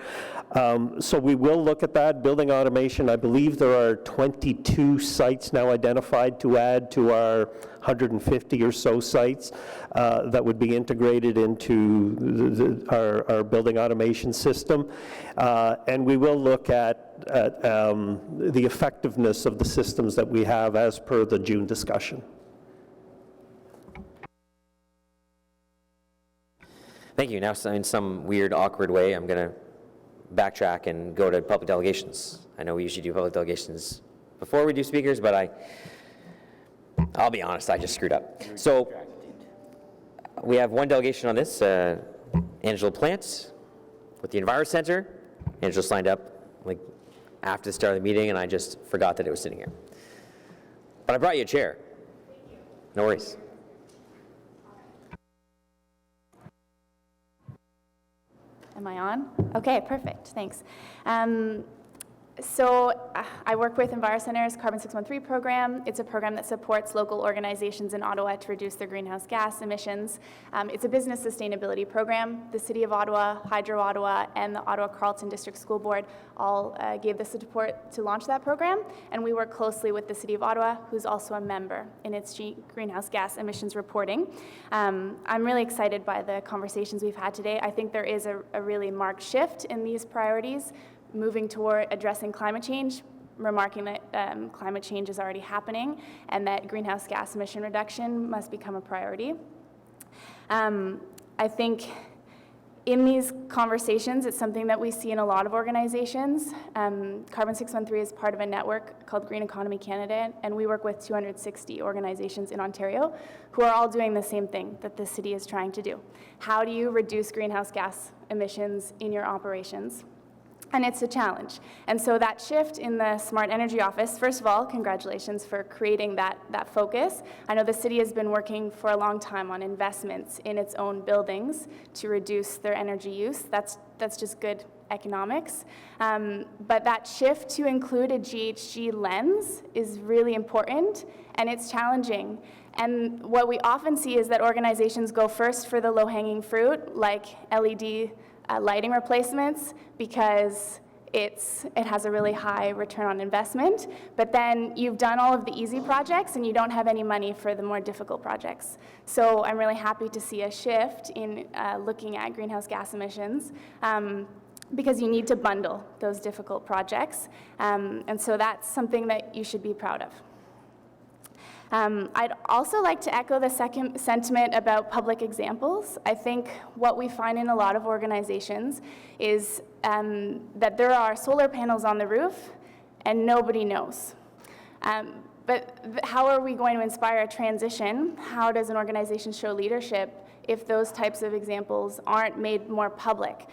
G: So we will look at that. Building automation, I believe there are 22 sites now identified to add to our 150 or so sites that would be integrated into our building automation system. And we will look at the effectiveness of the systems that we have as per the June discussion.
A: Thank you. Now, in some weird, awkward way, I'm going to backtrack and go to public delegations. I know we usually do public delegations before we do speakers, but I'll be honest, I just screwed up. So we have one delegation on this, Angela Plant with the Enviro Center. Angela signed up like after the start of the meeting, and I just forgot that it was sitting here. But I brought you a chair. No worries.
D: Am I on? Okay, perfect, thanks.
M: I work with EnviroCenter's Carbon 613 program. It's a program that supports local organizations in Ottawa to reduce their greenhouse gas emissions. It's a business sustainability program. The City of Ottawa, Hydro Ottawa, and the Ottawa Carleton District School Board all gave the support to launch that program, and we work closely with the City of Ottawa, who's also a member in its greenhouse gas emissions reporting. I'm really excited by the conversations we've had today. I think there is a really marked shift in these priorities, moving toward addressing climate change, remarking that climate change is already happening and that greenhouse gas emission reduction must become a priority. I think in these conversations, it's something that we see in a lot of organizations. Carbon 613 is part of a network called Green Economy Canada, and we work with 260 organizations in Ontario who are all doing the same thing that the city is trying to do. How do you reduce greenhouse gas emissions in your operations? And it's a challenge. And so that shift in the Smart Energy Office, first of all, congratulations for creating that focus. I know the city has been working for a long time on investments in its own buildings to reduce their energy use. That's just good economics. But that shift to include a GHG lens is really important, and it's challenging. And what we often see is that organizations go first for the low-hanging fruit, like LED lighting replacements, because it has a really high return on investment, but then you've done all of the easy projects and you don't have any money for the more difficult projects. So I'm really happy to see a shift in looking at greenhouse gas emissions, because you need to bundle those difficult projects, and so that's something that you should be proud of. I'd also like to echo the second sentiment about public examples. I think what we find in a lot of organizations is that there are solar panels on the roof and nobody knows. But how are we going to inspire a transition? How does an organization show leadership if those types of examples aren't made more public?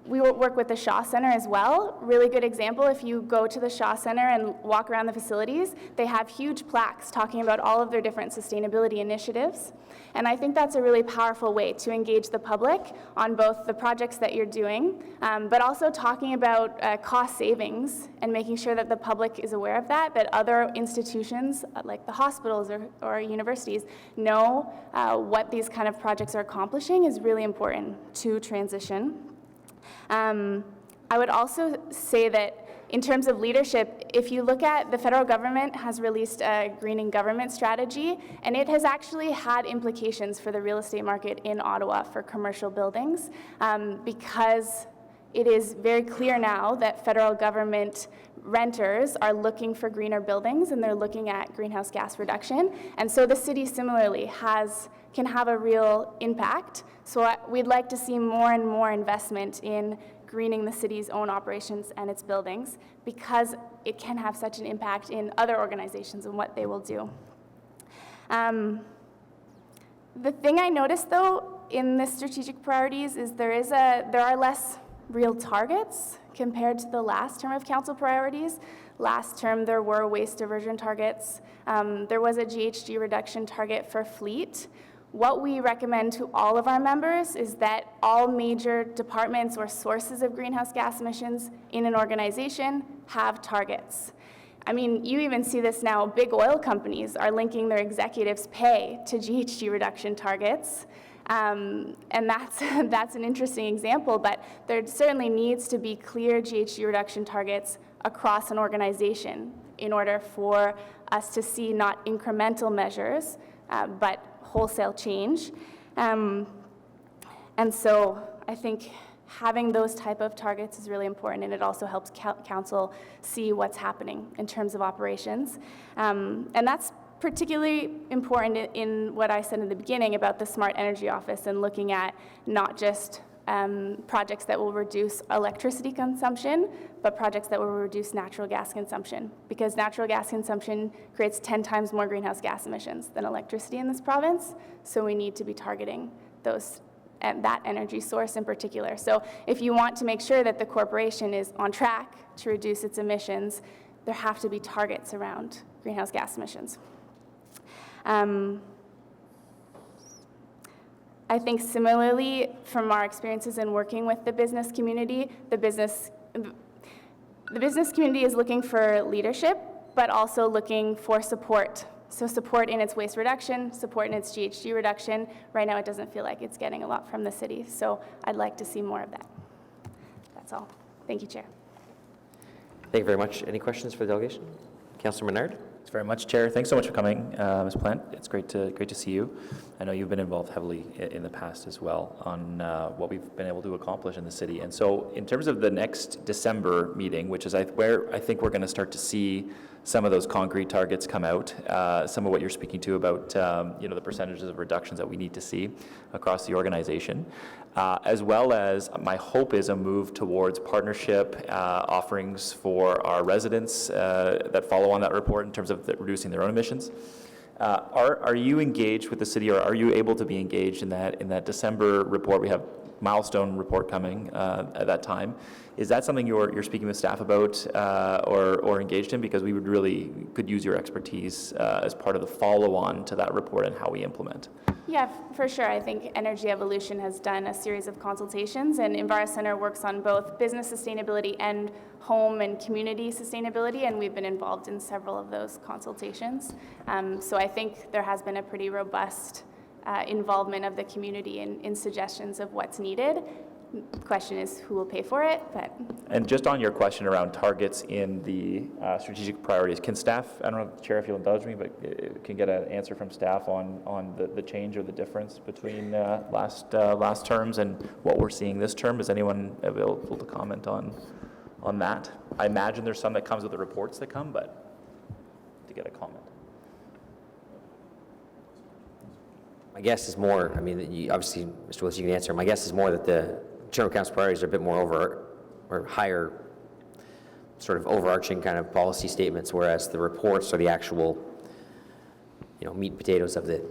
M: We work with the Shaw Center as well. Really good example, if you go to the Shaw Center and walk around the facilities, they have huge plaques talking about all of their different sustainability initiatives. And I think that's a really powerful way to engage the public on both the projects that you're doing, but also talking about cost savings and making sure that the public is aware of that other institutions like the hospitals or universities know what these kind of projects are accomplishing is really important to transition. I would also say that in terms of leadership, if you look at the federal government has released a greening government strategy, and it has actually had implications for the real estate market in Ottawa for commercial buildings, because it is very clear now that federal government renters are looking for greener buildings and they're looking at greenhouse gas reduction. And so the city similarly can have a real impact. So we'd like to see more and more investment in greening the city's own operations and its buildings, because it can have such an impact in other organizations and what they will do. The thing I noticed though in the strategic priorities is there are less real targets compared to the last term of council priorities. Last term there were waste diversion targets. There was a GHG reduction target for fleet. What we recommend to all of our members is that all major departments or sources of greenhouse gas emissions in an organization have targets. I mean, you even see this now. Big oil companies are linking their executives' pay to GHG reduction targets. And that's an interesting example, but there certainly needs to be clear GHG reduction targets across an organization in order for us to see not incremental measures, but wholesale change. And so I think having those type of targets is really important, and it also helps council see what's happening in terms of operations. And that's particularly important in what I said in the beginning about the Smart Energy Office and looking at not just projects that will reduce electricity consumption, but projects that will reduce natural gas consumption, because natural gas consumption creates 10 times more greenhouse gas emissions than electricity in this province, so we need to be targeting those and that energy source in particular. So if you want to make sure that the corporation is on track to reduce its emissions, there have to be targets around greenhouse gas emissions. I think similarly, from our experiences in working with the business community, The business community is looking for leadership, but also looking for support. So support in its waste reduction, support in its GHG reduction. Right now, it doesn't feel like it's getting a lot from the city, so I'd like to see more of that. That's all. Thank you, Chair.
A: Thank you very much. Any questions for the delegation? Councillor Menard?
H: Thanks very much, Chair. Thanks so much for coming, Ms. Plant. It's great to see you. I know you've been involved heavily in the past as well on what we've been able to accomplish in the city. And so in terms of the next December meeting, which is where I think we're going to start to see some of those concrete targets come out, some of what you're speaking to about the percentages of reductions that we need to see across the organization, as well as my hope is a move towards partnership offerings for our residents that follow on that report in terms of reducing their own emissions. Are you engaged with the city, or are you able to be engaged in that December report? We have milestone report coming at that time. Is that something you're speaking with staff about or engaged in? Because we could use your expertise as part of the follow-on to that report and how we implement.
M: Yeah, for sure. I think Energy Evolution has done a series of consultations, and EnviroCenter works on both business sustainability and home and community sustainability, and we've been involved in several of those consultations. So I think there has been a pretty robust involvement of the community in suggestions of what's needed. The question is who will pay for it, but.
H: And just on your question around targets in the strategic priorities, can staff, I don't know, Chair, if you'll indulge me, but can get an answer from staff on the change or the difference between last terms and what we're seeing this term? Is anyone available to comment on that? I imagine there's some that comes with the reports that come, but to get a comment.
A: My guess is more, obviously, Mr. Willis, you can answer. My guess is more that the general council priorities are a bit more or higher, sort of overarching kind of policy statements, whereas the reports are the actual, meat and potatoes of the.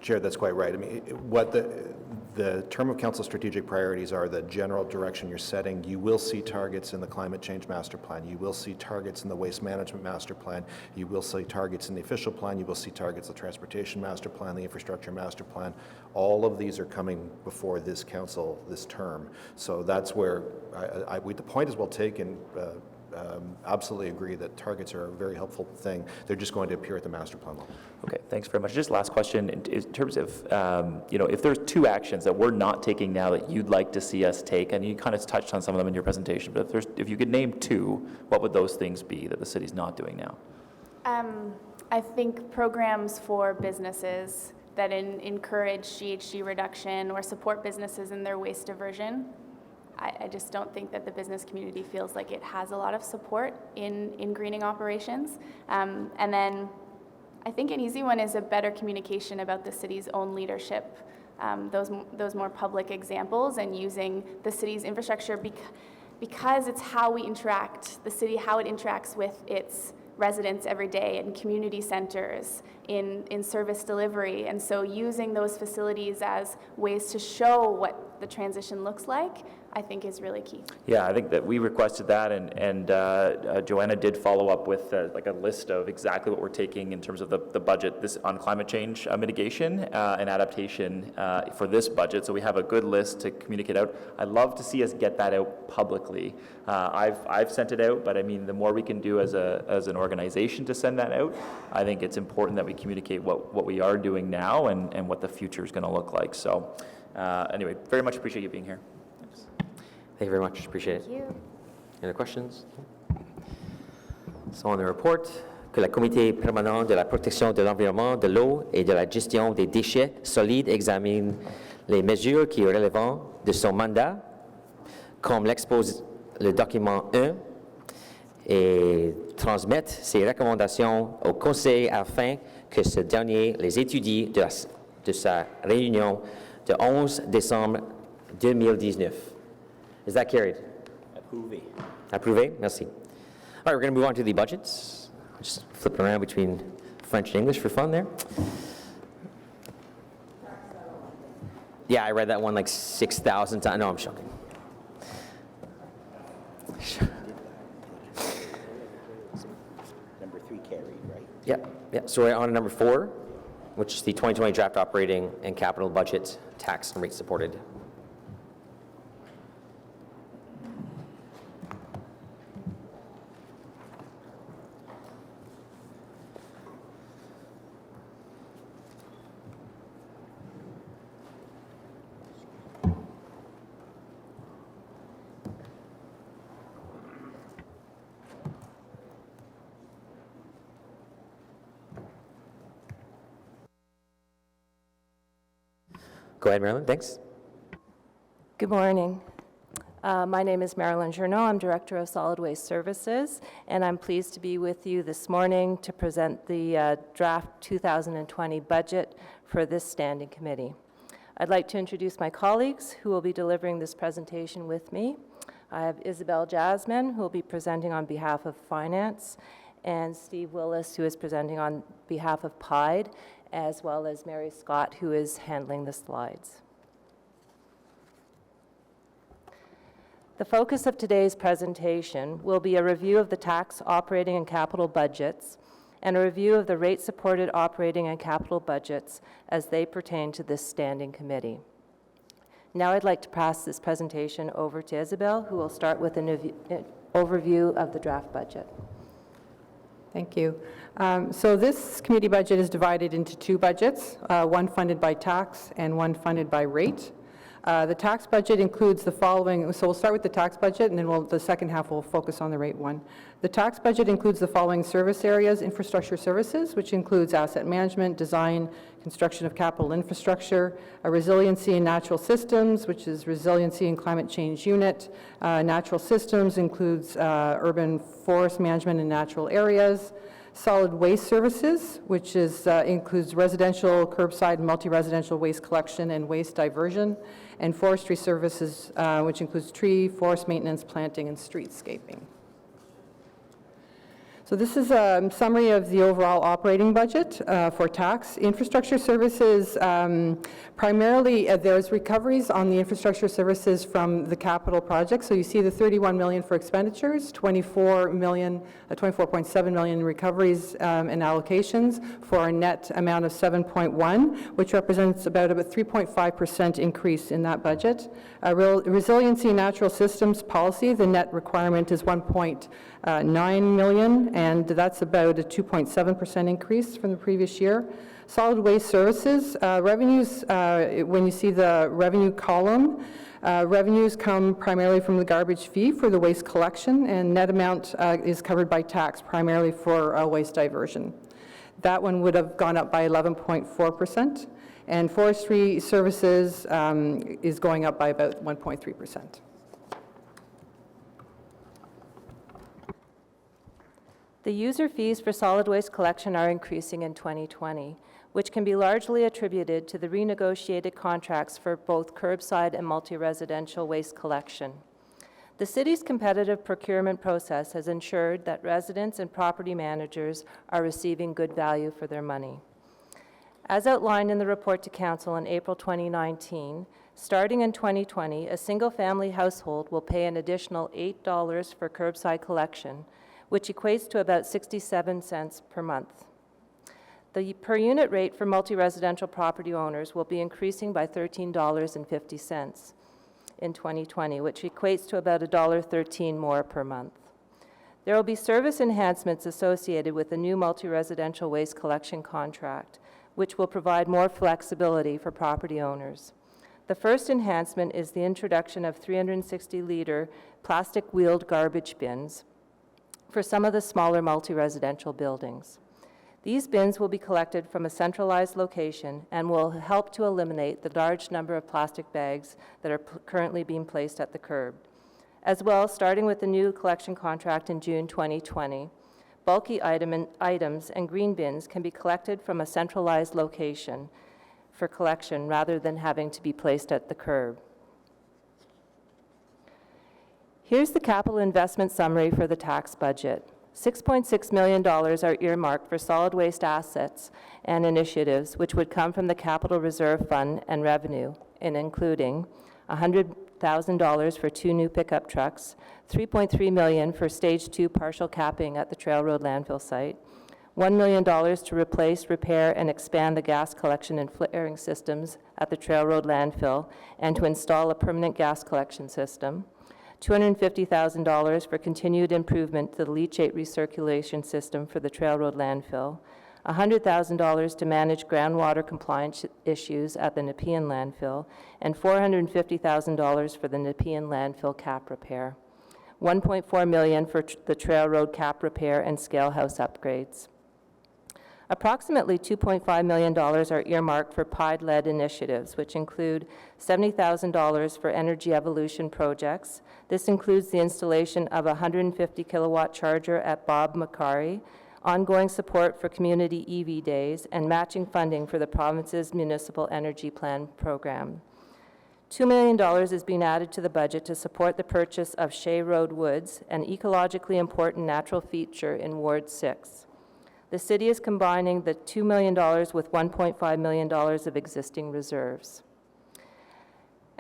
E: Chair, that's quite right. What the term of council strategic priorities are the general direction you're setting. You will see targets in the climate change master plan. You will see targets in the waste management master plan. You will see targets in the official plan. You will see targets in the transportation master plan, the infrastructure master plan. All of these are coming before this council this term. So that's where the point is well taken. Absolutely agree that targets are a very helpful thing. They're just going to appear at the master plan level.
H: Okay, thanks very much. Just last question, in terms of, if there's two actions that we're not taking now that you'd like to see us take, and you kind of touched on some of them in your presentation, but if you could name two, what would those things be that the city's not doing now?
M: I think programs for businesses that encourage GHG reduction or support businesses in their waste diversion. I just don't think that the business community feels like it has a lot of support in greening operations. And then I think an easy one is a better communication about the city's own leadership, those more public examples, and using the city's infrastructure because it's how we interact, the city, how it interacts with its residents every day in community centers, in service delivery. And so using those facilities as ways to show what the transition looks like, I think is really key.
H: Yeah, I think that we requested that, and Joanna did follow up with like a list of exactly what we're taking in terms of the budget on climate change mitigation and adaptation for this budget. So we have a good list to communicate out. I'd love to see us get that out publicly. I've sent it out, but the more we can do as an organization to send that out, I think it's important that we communicate what we are doing now and what the future is going to look like. So anyway, very much appreciate you being here. Thanks.
A: Thank you very much. Appreciate it.
M: Thank you.
A: Any questions? So on the report, que le Comité permanent de la protection de l'environnement, de l'eau et de la gestion des déchets solides examine les mesures qui relèvent de son mandat, comme l'expose le document 1, et transmette ses recommandations au Conseil afin que ce dernier les étudie de sa réunion de 11 décembre 2019. Is that carried?
J: Approuvé.
A: Approuvé? Merci. All right, we're going to move on to the budgets. Just flipping around between French and English for fun there. Yeah, I read that one like 6,000 times. No, I'm joking.
J: Number 3 carried, right?
A: Yeah. So we're on to number 4, which is the 2020 draft operating and capital budget, tax and rate supported. Go ahead, Marilyn, thanks.
N: Good morning. My name is Marilyn Journeau. I'm Director of Solid Waste Services, and I'm pleased to be with you this morning to present the draft 2020 budget for this standing committee. I'd like to introduce my colleagues who will be delivering this presentation with me. I have Isabel Jasmine, who will be presenting on behalf of Finance, and Steve Willis, who is presenting on behalf of PIDE, as well as Mary Scott, who is handling the slides. The focus of today's presentation will be a review of the tax, operating, and capital budgets, and a review of the rate-supported operating and capital budgets as they pertain to this standing committee. Now I'd like to pass this presentation over to Isabel, who will start with an overview of the draft budget.
O: Thank you. So this committee budget is divided into two budgets, one funded by tax and one funded by rate. The tax budget includes the following, so we'll start with the tax budget and then the second half will focus on the rate one. The tax budget includes the following service areas: infrastructure services, which includes asset management, design, construction of capital infrastructure, resiliency and natural systems, which is resiliency and climate change unit. Natural systems includes urban forest management and natural areas. Solid waste services, which is, includes residential, curbside, and multi-residential waste collection and waste diversion, and forestry services, which includes tree, forest maintenance, planting, and streetscaping. So this is a summary of the overall operating budget for tax. Infrastructure services, primarily there's recoveries on the infrastructure services from the capital project. So you see the 31 million for expenditures, 24.7 million in recoveries and allocations for a net amount of 7.1, which represents about a 3.5% increase in that budget. Resiliency and natural systems policy, the net requirement is 1.9 million, and that's about a 2.7% increase from the previous year. Solid waste services, revenues, when you see the revenue column, revenues come primarily from the garbage fee for the waste collection, and net amount is covered by tax, primarily for waste diversion. That one would have gone up by 11.4%, and forestry services is going up by about 1.3%.
N: The user fees for solid waste collection are increasing in 2020, which can be largely attributed to the renegotiated contracts for both curbside and multi-residential waste collection. The city's competitive procurement process has ensured that residents and property managers are receiving good value for their money. As outlined in the report to Council in April 2019, starting in 2020, a single-family household will pay an additional $8 for curbside collection, which equates to about 67 cents per month. The per unit rate for multi-residential property owners will be increasing by $13.50 in 2020, which equates to about $1.13 more per month. There will be service enhancements associated with the new multi-residential waste collection contract, which will provide more flexibility for property owners. The first enhancement is the introduction of 360-liter plastic-wheeled garbage bins for some of the smaller multi-residential buildings. These bins will be collected from a centralized location and will help to eliminate the large number of plastic bags that are currently being placed at the curb. As well, starting with the new collection contract in June 2020, bulky items and green bins can be collected from a centralized location for collection rather than having to be placed at the curb. Here's the capital investment summary for the tax budget. $6.6 million are earmarked for solid waste assets and initiatives, which would come from the Capital Reserve Fund and revenue, and including $100,000 for 2 new pickup trucks, $3.3 million for Stage 2 partial capping at the Trail Road landfill site, $1 million to replace, repair, and expand the gas collection and flaring systems at the Trail Road landfill, and to install a permanent gas collection system, $250,000 for continued improvement to the leachate recirculation system for the Trail Road landfill, $100,000 to manage groundwater compliance issues at the Nepean landfill, and $450,000 for the Nepean landfill cap repair, $1.4 million for the Trail Road cap repair and scale house upgrades, Approximately $2.5 million are earmarked for PIDE-led initiatives, which include $70,000 for energy evolution projects. This includes the installation of a 150-kilowatt charger at Bob Macari, ongoing support for community EV days, and matching funding for the province's municipal energy plan program. $2 million is being added to the budget to support the purchase of Shea Road Woods, an ecologically important natural feature in Ward 6. The city is combining the $2 million with $1.5 million of existing reserves.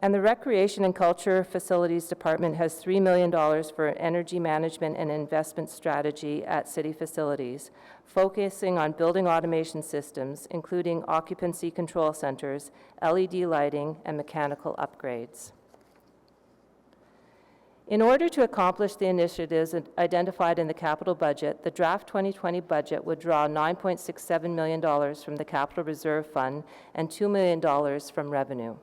N: And the Recreation and Culture Facilities Department has $3 million for energy management and investment strategy at city facilities, focusing on building automation systems, including occupancy control centers, LED lighting, and mechanical upgrades. In order to accomplish the initiatives identified in the capital budget, the draft 2020 budget would draw $9.67 million from the Capital Reserve Fund and $2 million from revenue.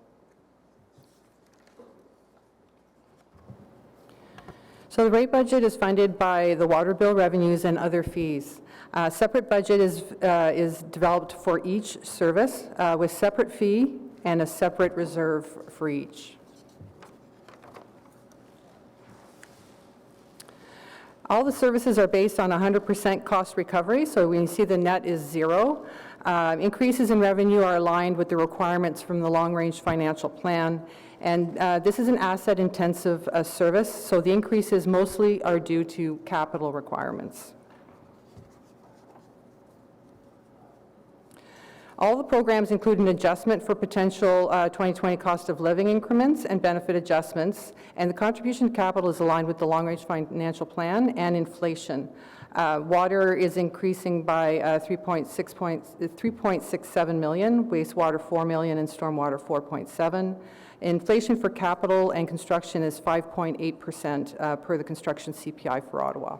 O: So the rate budget is funded by the water bill revenues and other fees. A separate budget is developed for each service with separate fee and a separate reserve for each. All the services are based on 100% cost recovery, so when you see the net is zero. Increases in revenue are aligned with the requirements from the long-range financial plan, and this is an asset-intensive service, so the increases mostly are due to capital requirements. All the programs include an adjustment for potential 2020 cost of living increments and benefit adjustments, and the contribution to capital is aligned with the long-range financial plan and inflation. Water is increasing by 3.67 million, wastewater 4 million, and stormwater 4.7. Inflation for capital and construction is 5.8% per the construction CPI for Ottawa.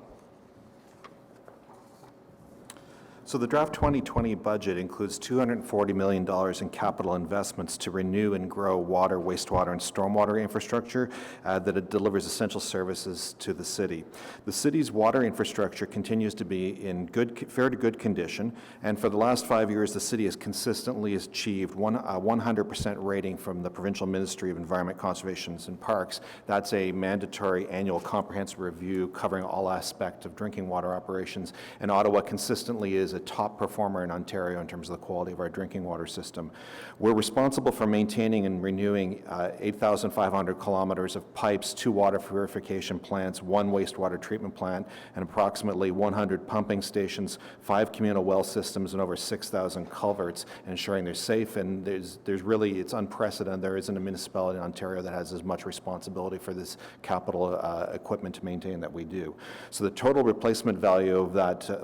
E: So the draft 2020 budget includes $240 million in capital investments to renew and grow water, wastewater, and stormwater infrastructure that it delivers essential services to the city. The city's water infrastructure continues to be in fair to good condition, and for the last 5 years, the city has consistently achieved a 100% rating from the Provincial Ministry of Environment, Conservation and Parks. That's a mandatory annual comprehensive review covering all aspects of drinking water operations, and Ottawa consistently is a top performer in Ontario in terms of the quality of our drinking water system. We're responsible for maintaining and renewing 8,500 kilometers of pipes, 2 water purification plants, 1 wastewater treatment plant, and approximately 100 pumping stations, 5 communal well systems, and over 6,000 culverts, ensuring they're safe. And there's really, it's unprecedented. There isn't a municipality in Ontario that has as much responsibility for this capital equipment to maintain that we do. So the total replacement value of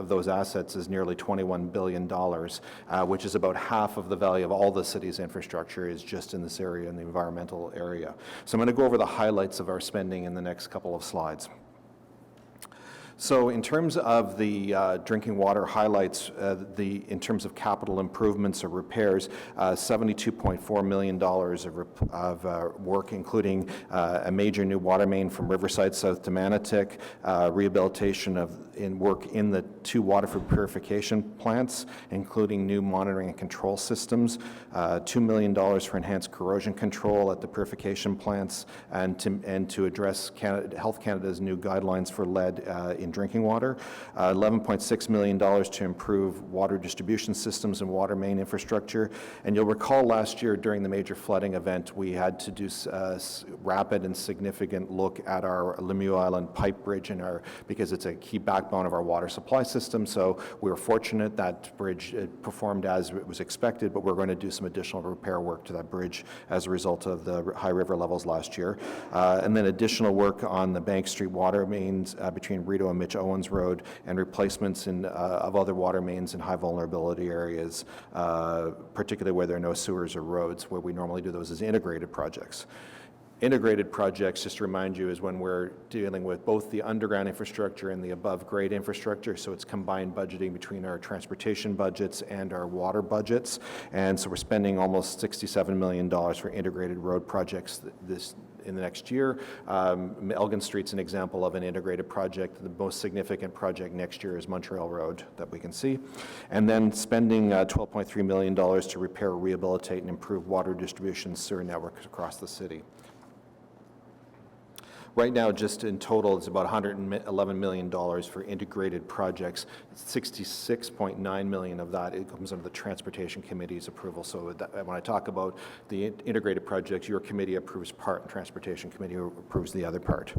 E: those assets is nearly $21 billion, which is about half of the value of all the city's infrastructure is just in this area, in the environmental area. So I'm going to go over the highlights of our spending in the next couple of slides. So in terms of the drinking water highlights, in terms of capital improvements or repairs, $72.4 million of work, including a major new water main from Riverside South to Manotick, rehabilitation work in the 2 water purification plants, including new monitoring and control systems, $2 million for enhanced corrosion control at the purification plants, and to address Health Canada's new guidelines for lead in drinking water, $11.6 million to improve water distribution systems and water main infrastructure. And you'll recall last year during the major flooding event, we had to do a rapid and significant look at our Lemieux Island pipe bridge because it's a key backbone of our water supply system. So we were fortunate that bridge performed as it was expected, but we're going to do some additional repair work to that bridge as a result of the high river levels last year. And then additional work on the Bank Street water mains between Rideau and Mitch Owens Road, and replacements of other water mains in high vulnerability areas, particularly where there are no sewers or roads, where we normally do those as integrated projects. Integrated projects, just to remind you, is when we're dealing with both the underground infrastructure and the above-grade infrastructure, so it's combined budgeting between our transportation budgets and our water budgets, and so we're spending almost $67 million for integrated road projects in the next year. Elgin Street's an example of an integrated project. The most significant project next year is Montreal Road that we can see. And then spending $12.3 million to repair, rehabilitate, and improve water distribution sewer networks across the city. Right now, just in total, it's about $111 million for integrated projects. 66.9 million of that, it comes under the Transportation Committee's approval. So when I talk about the integrated projects, your committee approves part and Transportation Committee approves the other part.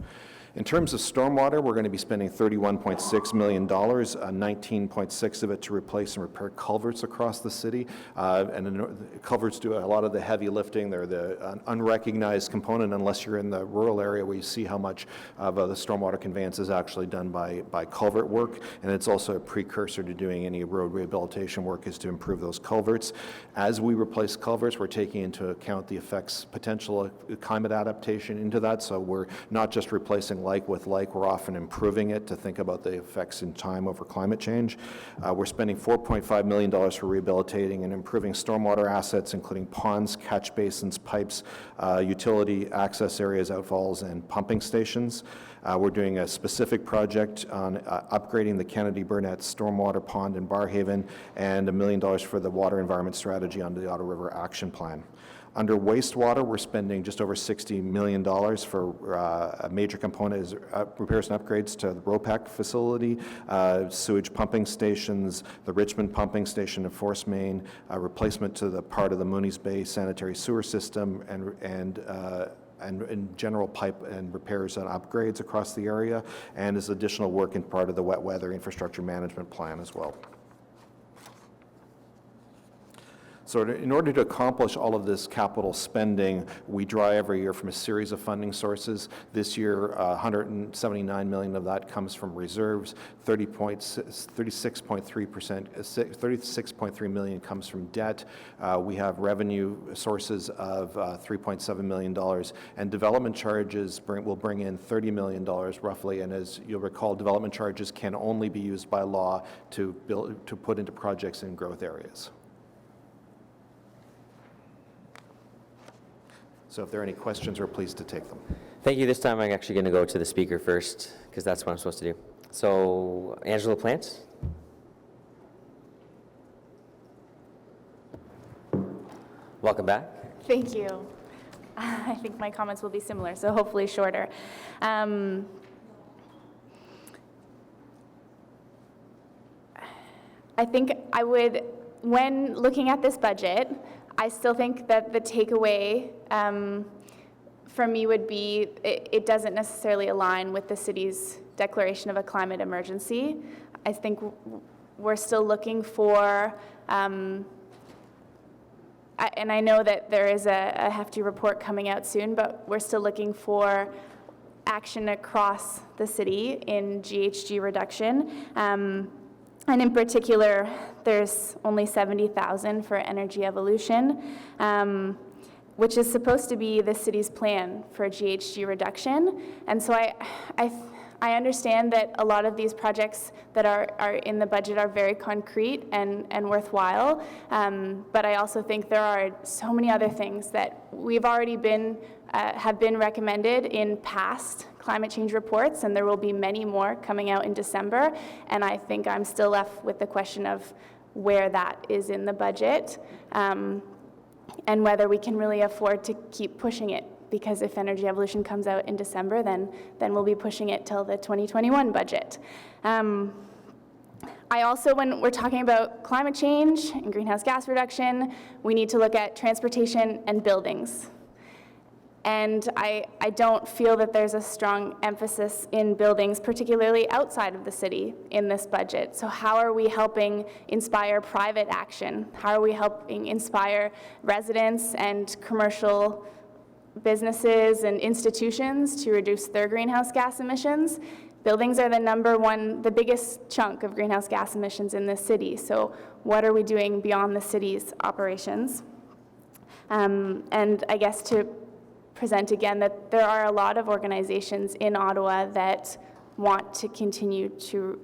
E: In terms of stormwater, we're going to be spending $31.6 million, 19.6 of it to replace and repair culverts across the city. Culverts do a lot of the heavy lifting. They're the unrecognized component unless you're in the rural area where you see how much of the stormwater conveyance is actually done by culvert work. And it's also a precursor to doing any road rehabilitation work is to improve those culverts. As we replace culverts, we're taking into account the effects, potential climate adaptation into that. So we're not just replacing like with like, we're often improving it to think about the effects in time over climate change. We're spending $4.5 million for rehabilitating and improving stormwater assets, including ponds, catch basins, pipes, utility access areas, outfalls, and pumping stations. We're doing a specific project on upgrading the Kennedy Burnett Stormwater Pond in Barrhaven, and $1 million for the water environment strategy under the Ottawa River Action Plan. Under wastewater, we're spending just over $60 million for a major component is repairs and upgrades to the ROPEC facility, sewage pumping stations, the Richmond pumping station in Force Main, replacement to the part of the Mooney's Bay sanitary sewer system, and in general pipe and repairs and upgrades across the area, and is additional work in part of the wet weather infrastructure management plan as well. So in order to accomplish all of this capital spending, we draw every year from a series of funding sources. This year, $179 million of that comes from reserves, 36.3 million comes from debt. We have revenue sources of $3.7 million, and development charges will bring in $30 million roughly. And as you'll recall, development charges can only be used by law to put into projects in growth areas. So if there are any questions, we're pleased to take them.
A: Thank you. This time I'm actually going to go to the speaker first, because that's what I'm supposed to do. So, Angela Plant. Welcome back.
M: Thank you. I think my comments will be similar, so hopefully shorter. I think I would, when looking at this budget, I still think that the takeaway for me would be it doesn't necessarily align with the city's declaration of a climate emergency. I think we're still looking for, and I know that there is a hefty report coming out soon, but we're still looking for action across the city in GHG reduction. And in particular, there's only $70,000 for energy evolution, which is supposed to be the city's plan for GHG reduction. And so I understand that a lot of these projects that are in the budget are very concrete and worthwhile, but I also think there are so many other things that we've already have been recommended in past climate change reports, and there will be many more coming out in December. And I think I'm still left with the question of where that is in the budget, and whether we can really afford to keep pushing it. Because if energy evolution comes out in December, then we'll be pushing it till the 2021 budget. I also, when we're talking about climate change and greenhouse gas reduction, we need to look at transportation and buildings. And I don't feel that there's a strong emphasis in buildings, particularly outside of the city, in this budget. So how are we helping inspire private action? How are we helping inspire residents and commercial businesses and institutions to reduce their greenhouse gas emissions? Buildings are the biggest chunk of greenhouse gas emissions in this city. So what are we doing beyond the city's operations? And I guess to present again that there are a lot of organizations in Ottawa that want to continue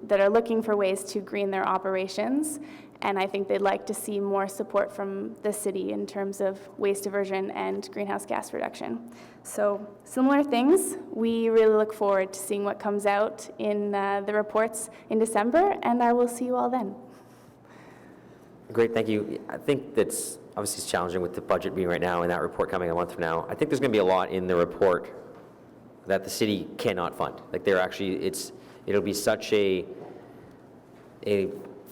M: that are looking for ways to green their operations. And I think they'd like to see more support from the city in terms of waste diversion and greenhouse gas reduction. So similar things. We really look forward to seeing what comes out in the reports in December, and I will see you all then.
A: Great, thank you. I think that's obviously it's challenging with the budget being right now and that report coming a month from now. I think there's going to be a lot in the report that the city cannot fund. Like they're actually, it'll be such a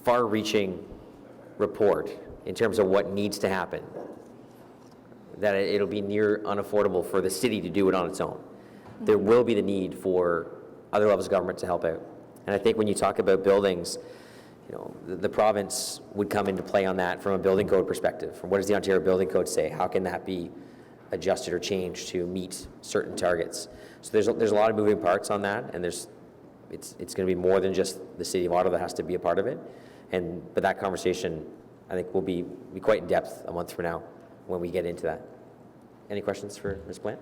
A: far-reaching report in terms of what needs to happen that it'll be near unaffordable for the city to do it on its own. There will be the need for other levels of government to help out. And I think when you talk about buildings, you know, the province would come into play on that from a building code perspective. From what does the Ontario Building Code say? How can that be adjusted or changed to meet certain targets? So there's a lot of moving parts on that, and it's going to be more than just the City of Ottawa that has to be a part of it. But that conversation, I think, will be quite in depth a month from now when we get into that. Any questions for Ms. Plant?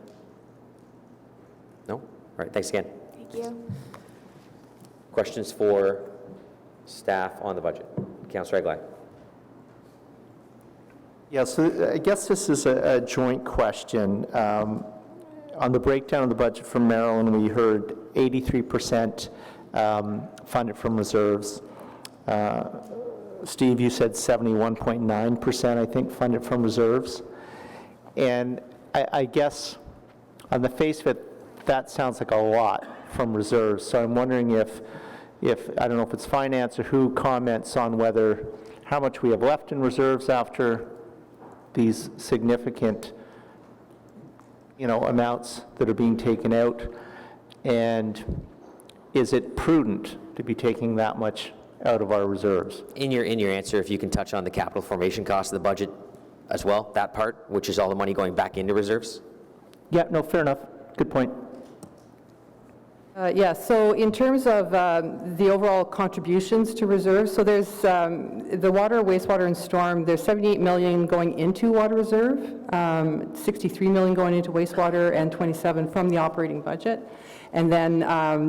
A: No? All right, thanks again.
M: Thank you.
A: Questions for staff on the budget? Councillor Eglai.
K: Yeah, so I guess this is a joint question. On the breakdown of the budget from Maryland, we heard 83% funded from reserves. Steve, you said 71.9%, I think, funded from reserves. And I guess on the face of it, that sounds like a lot from reserves. So I'm wondering if I don't know if it's finance or who comments on whether how much we have left in reserves after these significant, you know, amounts that are being taken out, and is it prudent to be taking that much out of our reserves?
A: In your answer, if you can touch on the capital formation cost of the budget as well, that part, which is all the money going back into reserves?
K: Yeah, no, fair enough. Good point.
O: Yeah, so in terms of the overall contributions to reserves, so there's the water, wastewater, and storm, there's 78 million going into water reserve, 63 million going into wastewater, and 27 from the operating budget. And then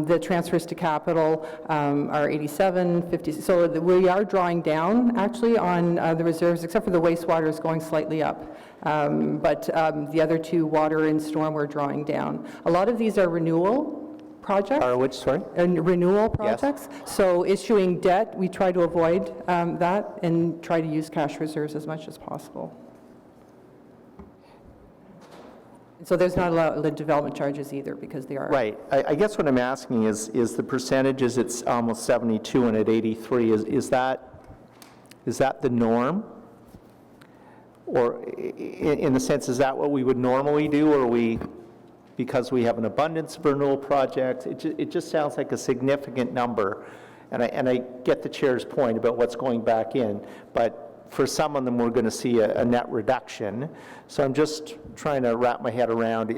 O: the transfers to capital are 87, 50, so we are drawing down actually on the reserves, except for the wastewater is going slightly up. But the other two, water and storm, we're drawing down. A lot of these are renewal projects.
K: Which, sorry?
O: And renewal projects. Yes. So issuing debt, we try to avoid that and try to use cash reserves as much as possible. So there's not a lot of development charges either because they are.
K: Right. I guess what I'm asking is the percentages, it's almost 72 and at 83, is that the norm? Or in the sense, is that what we would normally do, or we, because we have an abundance of renewal projects, it just sounds like a significant number. And I get the chair's point about what's going back in, but for some of them, we're going to see a net reduction. So I'm just trying to wrap my head around,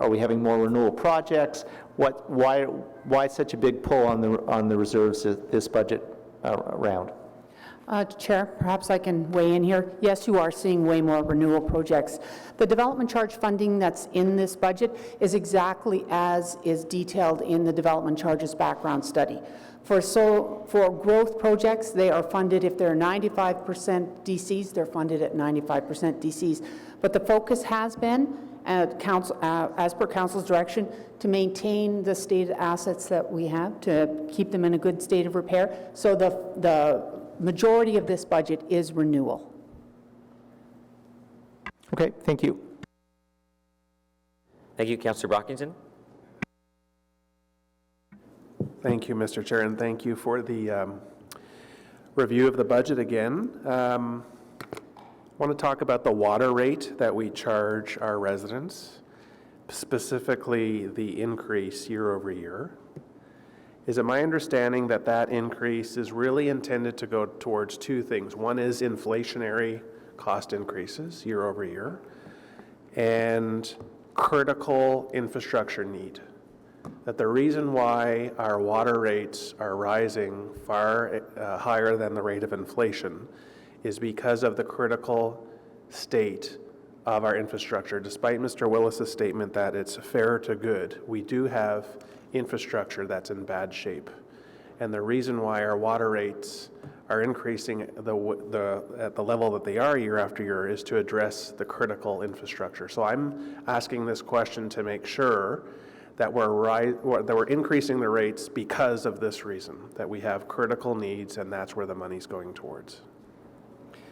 K: are we having more renewal projects? Why such a big pull on the reserves this budget round?
P: Chair, perhaps I can weigh in here. Yes, you are seeing way more renewal projects. The development charge funding that's in this budget is exactly as is detailed in the development charges background study. For growth projects, they are funded, if they're 95% DCs, they're funded at 95% DCs. But the focus has been, as per Council's direction, to maintain the state assets that we have, to keep them in a good state of repair. So the majority of this budget is renewal.
K: Okay, thank you.
A: Thank you, Councillor Brockington.
I: Thank you, Mr. Chair, and thank you for the review of the budget again. I want to talk about the water rate that we charge our residents, specifically the increase year over year. Is it my understanding that that increase is really intended to go towards two things? One is inflationary cost increases year over year, and critical infrastructure need. That the reason why our water rates are rising far higher than the rate of inflation is because of the critical state of our infrastructure. Despite Mr. Willis's statement that it's fair to good, we do have infrastructure that's in bad shape. And the reason why our water rates are increasing at the level that they are year after year is to address the critical infrastructure. So I'm asking this question to make sure that we're increasing the rates because of this reason, that we have critical needs and that's where the money's going towards.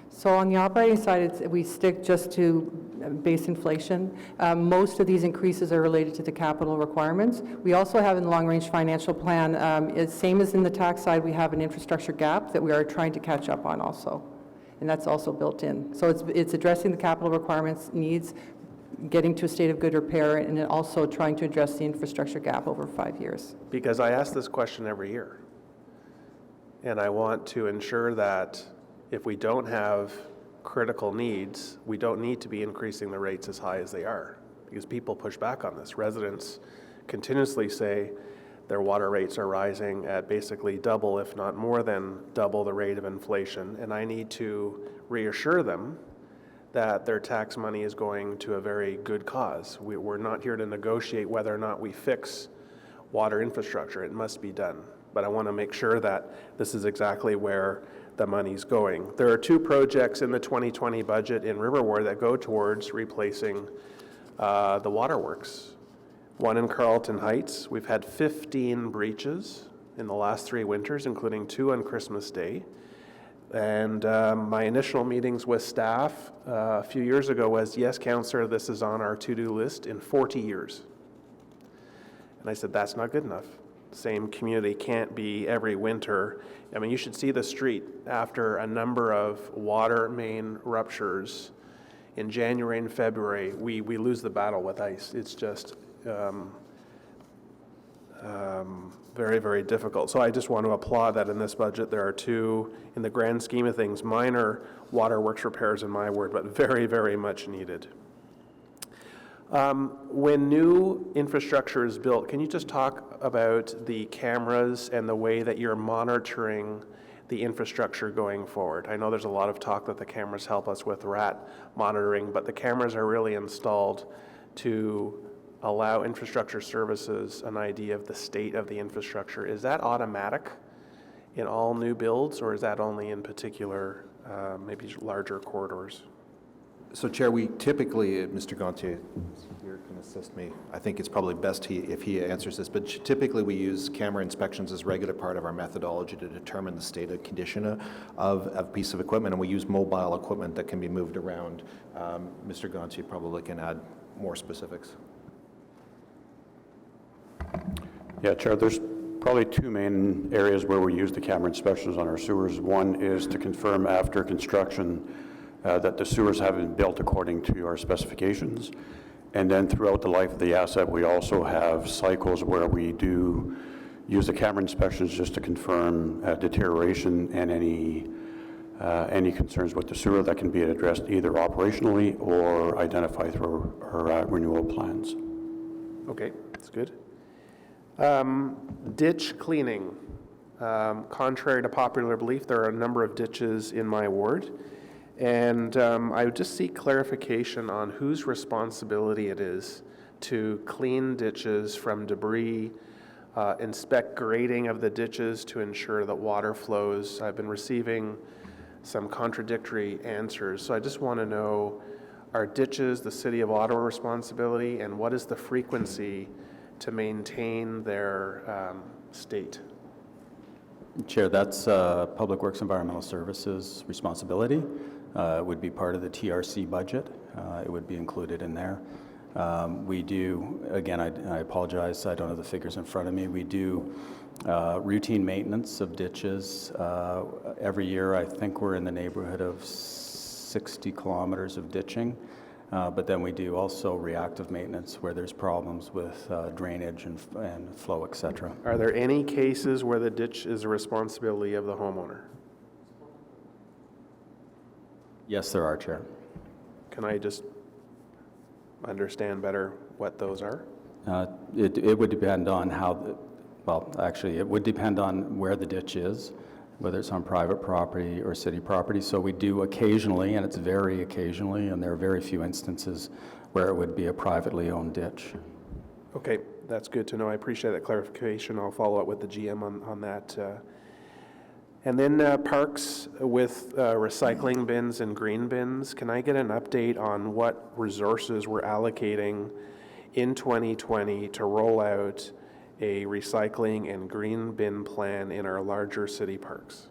O: So on the operating side, we stick just to base inflation. Most of these increases are related to the capital requirements. We also have in the long-range financial plan, same as in the tax side, we have an infrastructure gap that we are trying to catch up on also. And that's also built in. So it's addressing the capital requirements needs, getting to a state of good repair, and then also trying to address the infrastructure gap over 5 years.
I: Because I ask this question every year. And I want to ensure that if we don't have critical needs, we don't need to be increasing the rates as high as they are, because people push back on this. Residents continuously say their water rates are rising at basically double, if not more than double the rate of inflation, and I need to reassure them that their tax money is going to a very good cause. We're not here to negotiate whether or not we fix water infrastructure. It must be done. But I want to make sure that this is exactly where the money's going. There are 2 projects in the 2020 budget in River Ward that go towards replacing the waterworks. One in Carlton Heights. We've had 15 breaches in the last 3 winters, including 2 on Christmas Day. And my initial meetings with staff a few years ago was, yes, Councillor, this is on our to-do list in 40 years. And I said, that's not good enough. Same community can't be every winter. I mean, you should see the street after a number of water main ruptures in January and February. We lose the battle with ice. It's just very, very difficult. So I just want to applaud that in this budget there are 2, in the grand scheme of things, minor waterworks repairs in my word, but very, very much needed. When new infrastructure is built, can you just talk about the cameras and the way that you're monitoring the infrastructure going forward? I know there's a lot of talk that the cameras help us with rat monitoring, but the cameras are really installed to allow infrastructure services an idea of the state of the infrastructure. Is that automatic in all new builds, or is that only in particular, maybe larger corridors?
E: So, Chair, we typically, Mr. Gontier here can assist me. I think it's probably best if he answers this, but typically we use camera inspections as a regular part of our methodology to determine the state of condition of a piece of equipment, and we use mobile equipment that can be moved around. Mr. Gontier probably can add more specifics.
F: Yeah, Chair, there's probably 2 main areas where we use the camera inspections on our sewers. One is to confirm after construction that the sewers have been built according to our specifications. And then throughout the life of the asset, we also have cycles where we do use the camera inspections just to confirm deterioration and any concerns with the sewer that can be addressed either operationally or identified through our renewal plans.
I: Okay, that's good. Ditch cleaning. Contrary to popular belief, there are a number of ditches in my ward. And I would just seek clarification on whose responsibility it is to clean ditches from debris, inspect grading of the ditches to ensure that water flows. I've been receiving some contradictory answers. So I just want to know, are ditches the City of Ottawa responsibility, and what is the frequency to maintain their state?
F: Chair, that's Public Works Environmental Services responsibility. It would be part of the TRC budget. It would be included in there. We do, again, I apologize, I don't have the figures in front of me. We do routine maintenance of ditches. Every year, I think we're in the neighborhood of 60 kilometers of ditching. But then we do also reactive maintenance where there's problems with drainage and flow, et cetera.
I: Are there any cases where the ditch is a responsibility of the homeowner?
F: Yes, there are, Chair.
I: Can I just understand better what those are?
F: It would depend on how, actually, it would depend on where the ditch is, whether it's on private property or city property. So we do occasionally, and it's very occasionally, and there are very few instances where it would be a privately owned ditch.
I: Okay, that's good to know. I appreciate that clarification. I'll follow up with the GM on that. And then parks with recycling bins and green bins. Can I get an update on what resources we're allocating in 2020 to roll out a recycling and green bin plan in our larger city parks?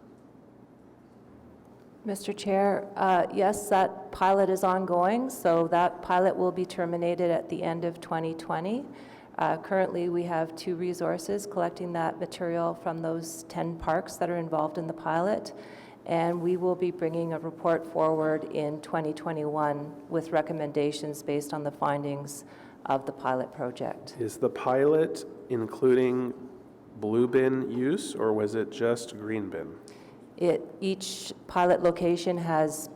N: Mr. Chair, yes, that pilot is ongoing, so that pilot will be terminated at the end of 2020. Currently, we have 2 resources collecting that material from those 10 parks that are involved in the pilot, and we will be bringing a report forward in 2021 with recommendations based on the findings of the pilot project.
I: Is the pilot including blue bin use, or was it just green bin?
N: Each pilot location has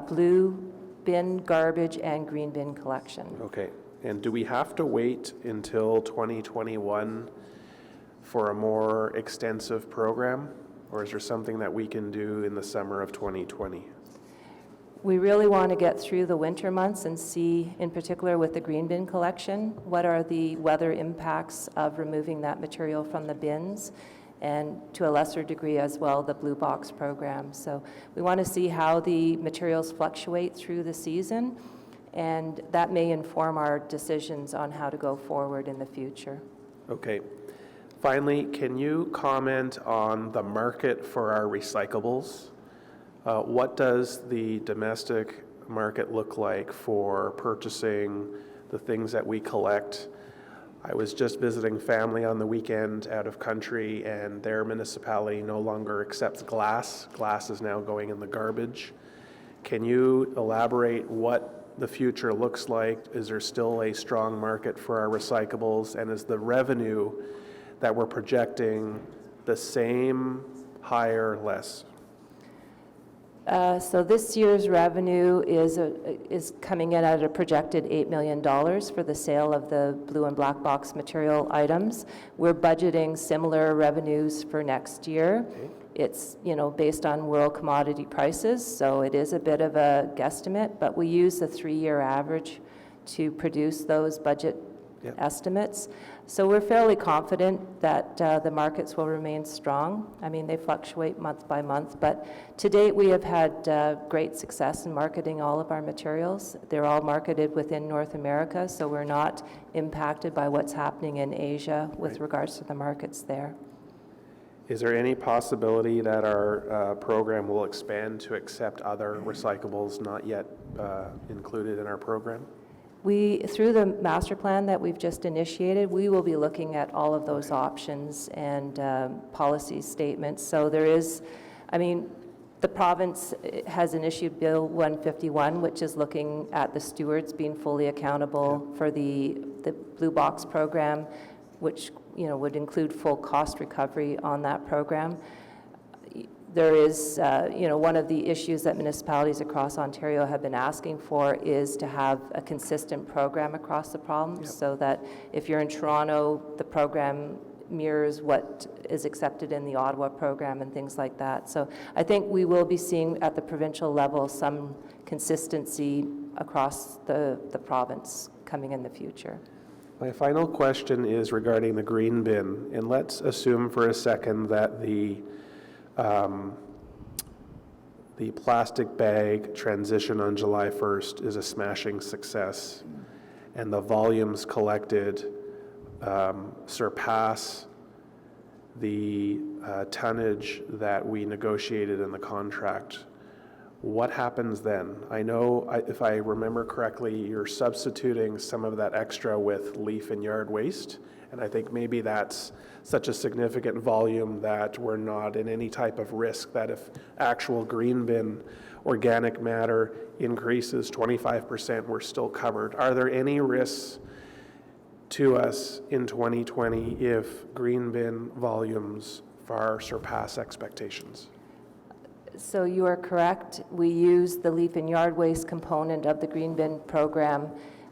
N: blue bin, garbage, and green bin collection.
I: Okay. And do we have to wait until 2021 for a more extensive program? Or is there something that we can do in the summer of 2020?
N: We really want to get through the winter months and see, in particular with the green bin collection, what are the weather impacts of removing that material from the bins, and to a lesser degree as well, the Blue Box program. So we want to see how the materials fluctuate through the season, and that may inform our decisions on how to go forward in the future.
I: Okay. Finally, can you comment on the market for our recyclables? What does the domestic market look like for purchasing the things that we collect? I was just visiting family on the weekend out of country, and their municipality no longer accepts glass. Glass is now going in the garbage. Can you elaborate what the future looks like? Is there still a strong market for our recyclables? And is the revenue that we're projecting the same, higher, less?
N: So this year's revenue is coming in at a projected $8 million for the sale of the blue and black box material items. We're budgeting similar revenues for next year.
I: Okay.
N: It's, based on world commodity prices, so it is a bit of a guesstimate, but we use the 3-year average to produce those budget estimates. So we're fairly confident that the markets will remain strong. I mean, they fluctuate month by month, but to date we have had great success in marketing all of our materials. They're all marketed within North America, so we're not impacted by what's happening in Asia with regards to the markets there.
I: Is there any possibility that our program will expand to accept other recyclables not yet included in our program?
N: Through the master plan that we've just initiated, we will be looking at all of those options and policy statements. So there is, the province has initiated Bill 151, which is looking at the stewards being fully accountable for the Blue Box program, which would include full cost recovery on that program. There is, one of the issues that municipalities across Ontario have been asking for is to have a consistent program across the province, so that if you're in Toronto, the program mirrors what is accepted in the Ottawa program and things like that. So I think we will be seeing at the provincial level some consistency across the province coming in the future.
I: My final question is regarding the green bin, and let's assume for a second that the plastic bag transition on July 1st is a smashing success, and the volumes collected surpass the tonnage that we negotiated in the contract. What happens then? I know, if I remember correctly, you're substituting some of that extra with leaf and yard waste, and I think maybe that's such a significant volume that we're not in any type of risk that if actual green bin organic matter increases 25%, we're still covered. Are there any risks to us in 2020 if green bin volumes far surpass expectations?
N: So you are correct. We use the leaf and yard waste component of the green bin program,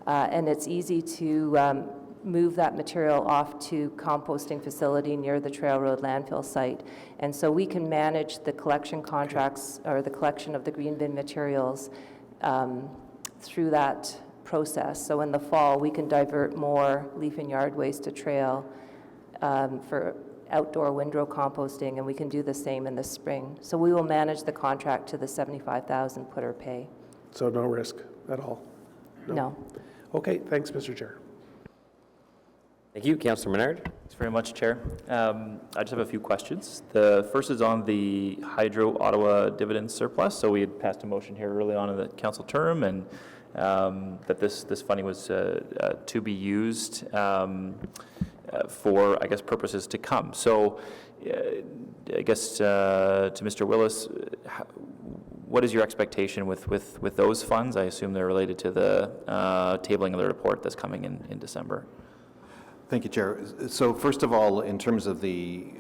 N: and it's easy to move that material off to composting facility near the Trail Road landfill site. And so we can manage the collection contracts or the collection of the green bin materials through that process. So in the fall, we can divert more leaf and yard waste to trail for outdoor windrow composting, and we can do the same in the spring. So we will manage the contract to the $75,000 put or pay.
I: So no risk at all?
N: No.
I: Okay, thanks, Mr. Chair.
A: Thank you. Councillor Menard.
H: Thanks very much, Chair. I just have a few questions. The first is on the Hydro Ottawa dividend surplus. So we had passed a motion here early on in the council term, and that this funding was to be used for, I guess, purposes to come. So I guess to Mr. Willis, what is your expectation with those funds? I assume they're related to the tabling of the report that's coming in December.
E: Thank you, Chair. So first of all, in terms of the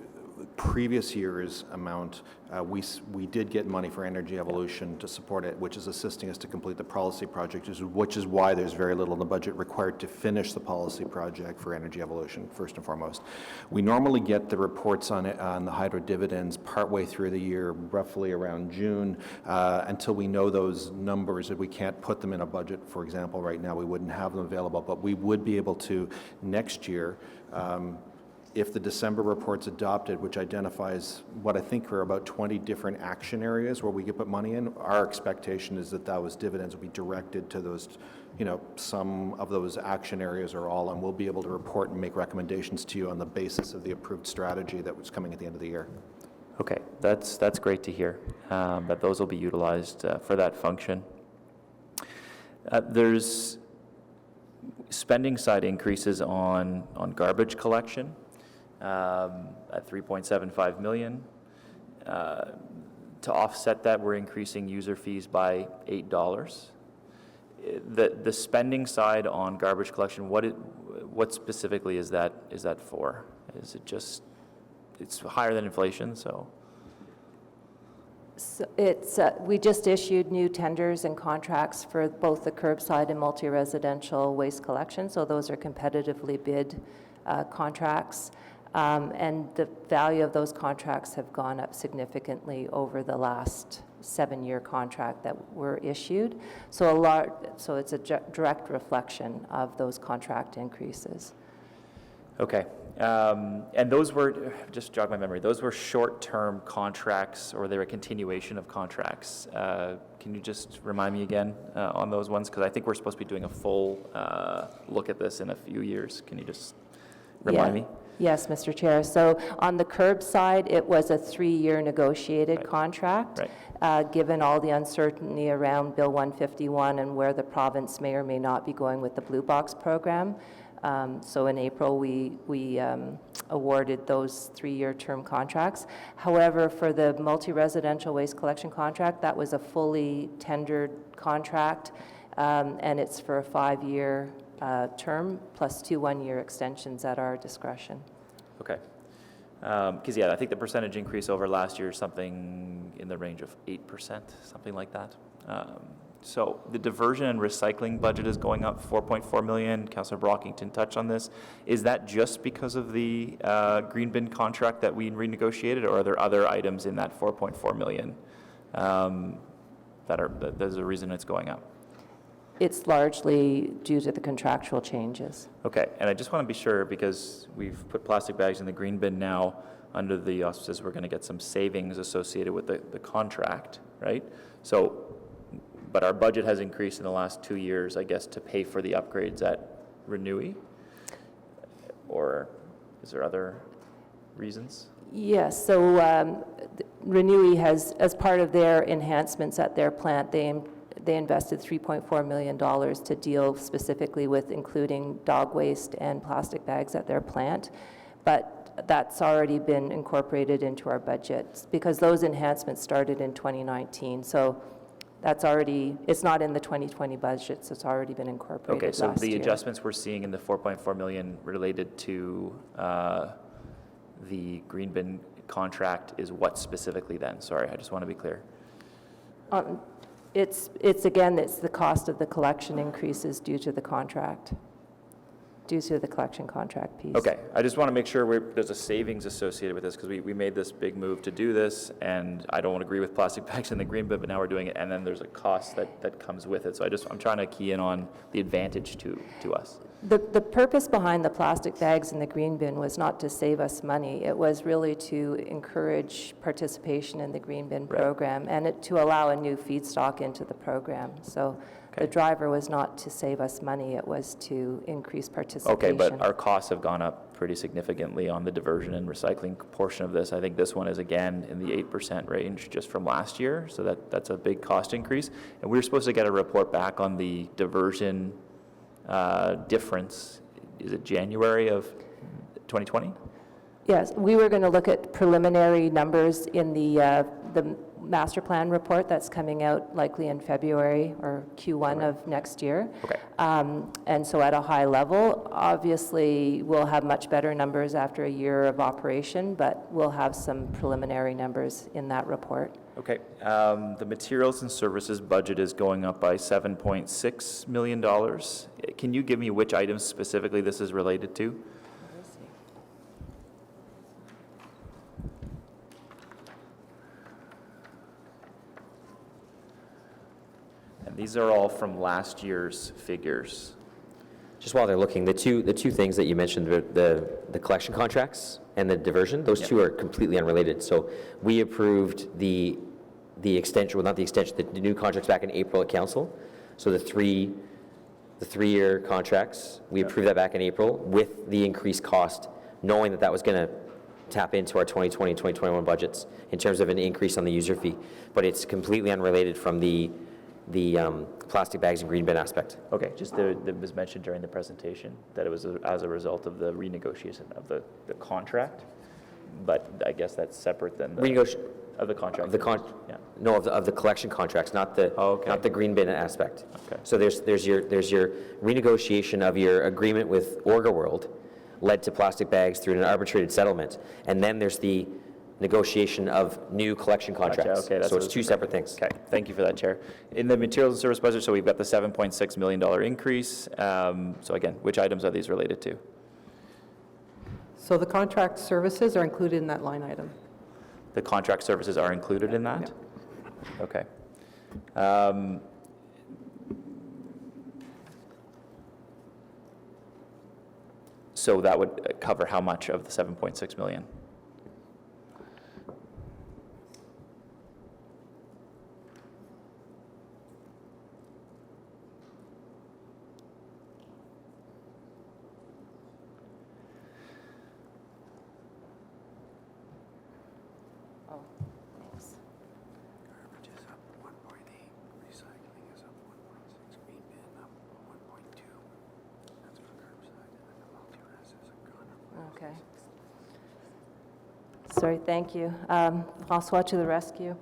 E: previous year's amount, we did get money for Energy Evolution to support it, which is assisting us to complete the policy project, which is why there's very little in the budget required to finish the policy project for Energy Evolution, first and foremost. We normally get the reports on the hydro dividends partway through the year, roughly around June. Until we know those numbers, if we can't put them in a budget, for example, right now, we wouldn't have them available, but we would be able to next year. If the December report's adopted, which identifies what I think are about 20 different action areas where we could put money in, our expectation is that those dividends will be directed to those, some of those action areas or all, and we'll be able to report and make recommendations to you on the basis of the approved strategy that was coming at the end of the year.
H: Okay, that's great to hear, that those will be utilized for that function. There's spending side increases on garbage collection. At $3.75 million. To offset that, we're increasing user fees by $8. The spending side on garbage collection, what specifically is that for? Is it just, it's higher than inflation, so?
N: So it's, we just issued new tenders and contracts for both the curbside and multi-residential waste collection, so those are competitively bid contracts. And the value of those contracts have gone up significantly over the last 7-year contract that were issued. So it's a direct reflection of those contract increases.
H: Okay. And those were, just jog my memory, those were short-term contracts, or they were a continuation of contracts. Can you just remind me again on those ones? Because I think we're supposed to be doing a full look at this in a few years. Can you just remind me?
N: Yes, Mr. Chair. So on the curb side, it was a 3-year negotiated contract.
H: Right.
N: Given all the uncertainty around Bill 151 and where the province may or may not be going with the Blue Box program. So in April, we awarded those 3-year term contracts. However, for the multi-residential waste collection contract, that was a fully tendered contract, and it's for a 5-year term plus 2 1-year extensions at our discretion.
H: Okay. Because, yeah, I think the percentage increase over last year is something in the range of 8%, something like that. So the diversion and recycling budget is going up $4.4 million. Councillor Brockington touched on this. Is that just because of the green bin contract that we renegotiated, or are there other items in that $4.4 million there's a reason it's going up?
N: It's largely due to the contractual changes.
H: Okay, and I just want to be sure, because we've put plastic bags in the green bin now under the auspices we're going to get some savings associated with the contract, right? So, but our budget has increased in the last 2 years, I guess, to pay for the upgrades at Renewy, or is there other reasons?
N: Yes, so Renewy has, as part of their enhancements at their plant, they invested $3.4 million to deal specifically with including dog waste and plastic bags at their plant. But that's already been incorporated into our budget because those enhancements started in 2019. So that's already, it's not in the 2020 budget, so it's already been incorporated.
H: Okay, so
N: last
H: the
N: year.
H: adjustments we're seeing in the $4.4 million related to the green bin contract is what specifically then? Sorry, I just want to be clear.
N: It's the cost of the collection increases due to the contract, due to the collection contract piece.
H: Okay, I just want to make sure there's a savings associated with this, because we made this big move to do this, and I don't agree with plastic bags in the green bin, but now we're doing it, and then there's a cost that comes with it. So I'm trying to key in on the advantage to us.
N: The purpose behind the plastic bags in the green bin was not to save us money. It was really to encourage participation in the green bin program and to allow a new feedstock into the program. So the driver was not to save us money, it was to increase participation.
H: Okay, but our costs have gone up pretty significantly on the diversion and recycling portion of this. I think this one is again in the 8% range just from last year, so that's a big cost increase. And we were supposed to get a report back on the diversion difference. Is it January of 2020?
N: Yes, we were going to look at preliminary numbers in the master plan report that's coming out likely in February or Q1 of next year.
H: Okay.
N: And so at a high level, obviously we'll have much better numbers after a year of operation, but we'll have some preliminary numbers in that report.
H: Okay. The materials and services budget is going up by $7.6 million. Can you give me which items specifically this is related to? And these are all from last year's figures.
A: Just while they're looking, the two things that you mentioned, the collection contracts and the diversion, those two are completely unrelated. So we approved the extension, well, not the extension, the new contracts back in April at council. So the three-year contracts, we approved that back in April with the increased cost, knowing that was going to tap into our 2020, 2021 budgets in terms of an increase on the user fee. But it's completely unrelated from the plastic bags and green bin aspect.
H: Okay, just that was mentioned during the presentation that it was as a result of the renegotiation of the contract, but I guess that's separate than the of the contract.
A: No, of the collection contracts, not the not the green bin aspect.
H: Okay.
A: So there's your renegotiation of your agreement with Orga World led to plastic bags through an arbitrated settlement, and then there's the negotiation of new collection contracts.
H: Gotcha. Okay,
A: so it's two separate things.
H: Okay, thank you for that, Chair. In the materials and service budget, so we've got the $7.6 million increase. So again, which items are these related to?
O: So the contract services are included in that line item.
H: The contract services are included in that? Yeah. Okay. So that would cover how much of the 7.6 million?
N: Okay. Sorry, thank you. François to the rescue.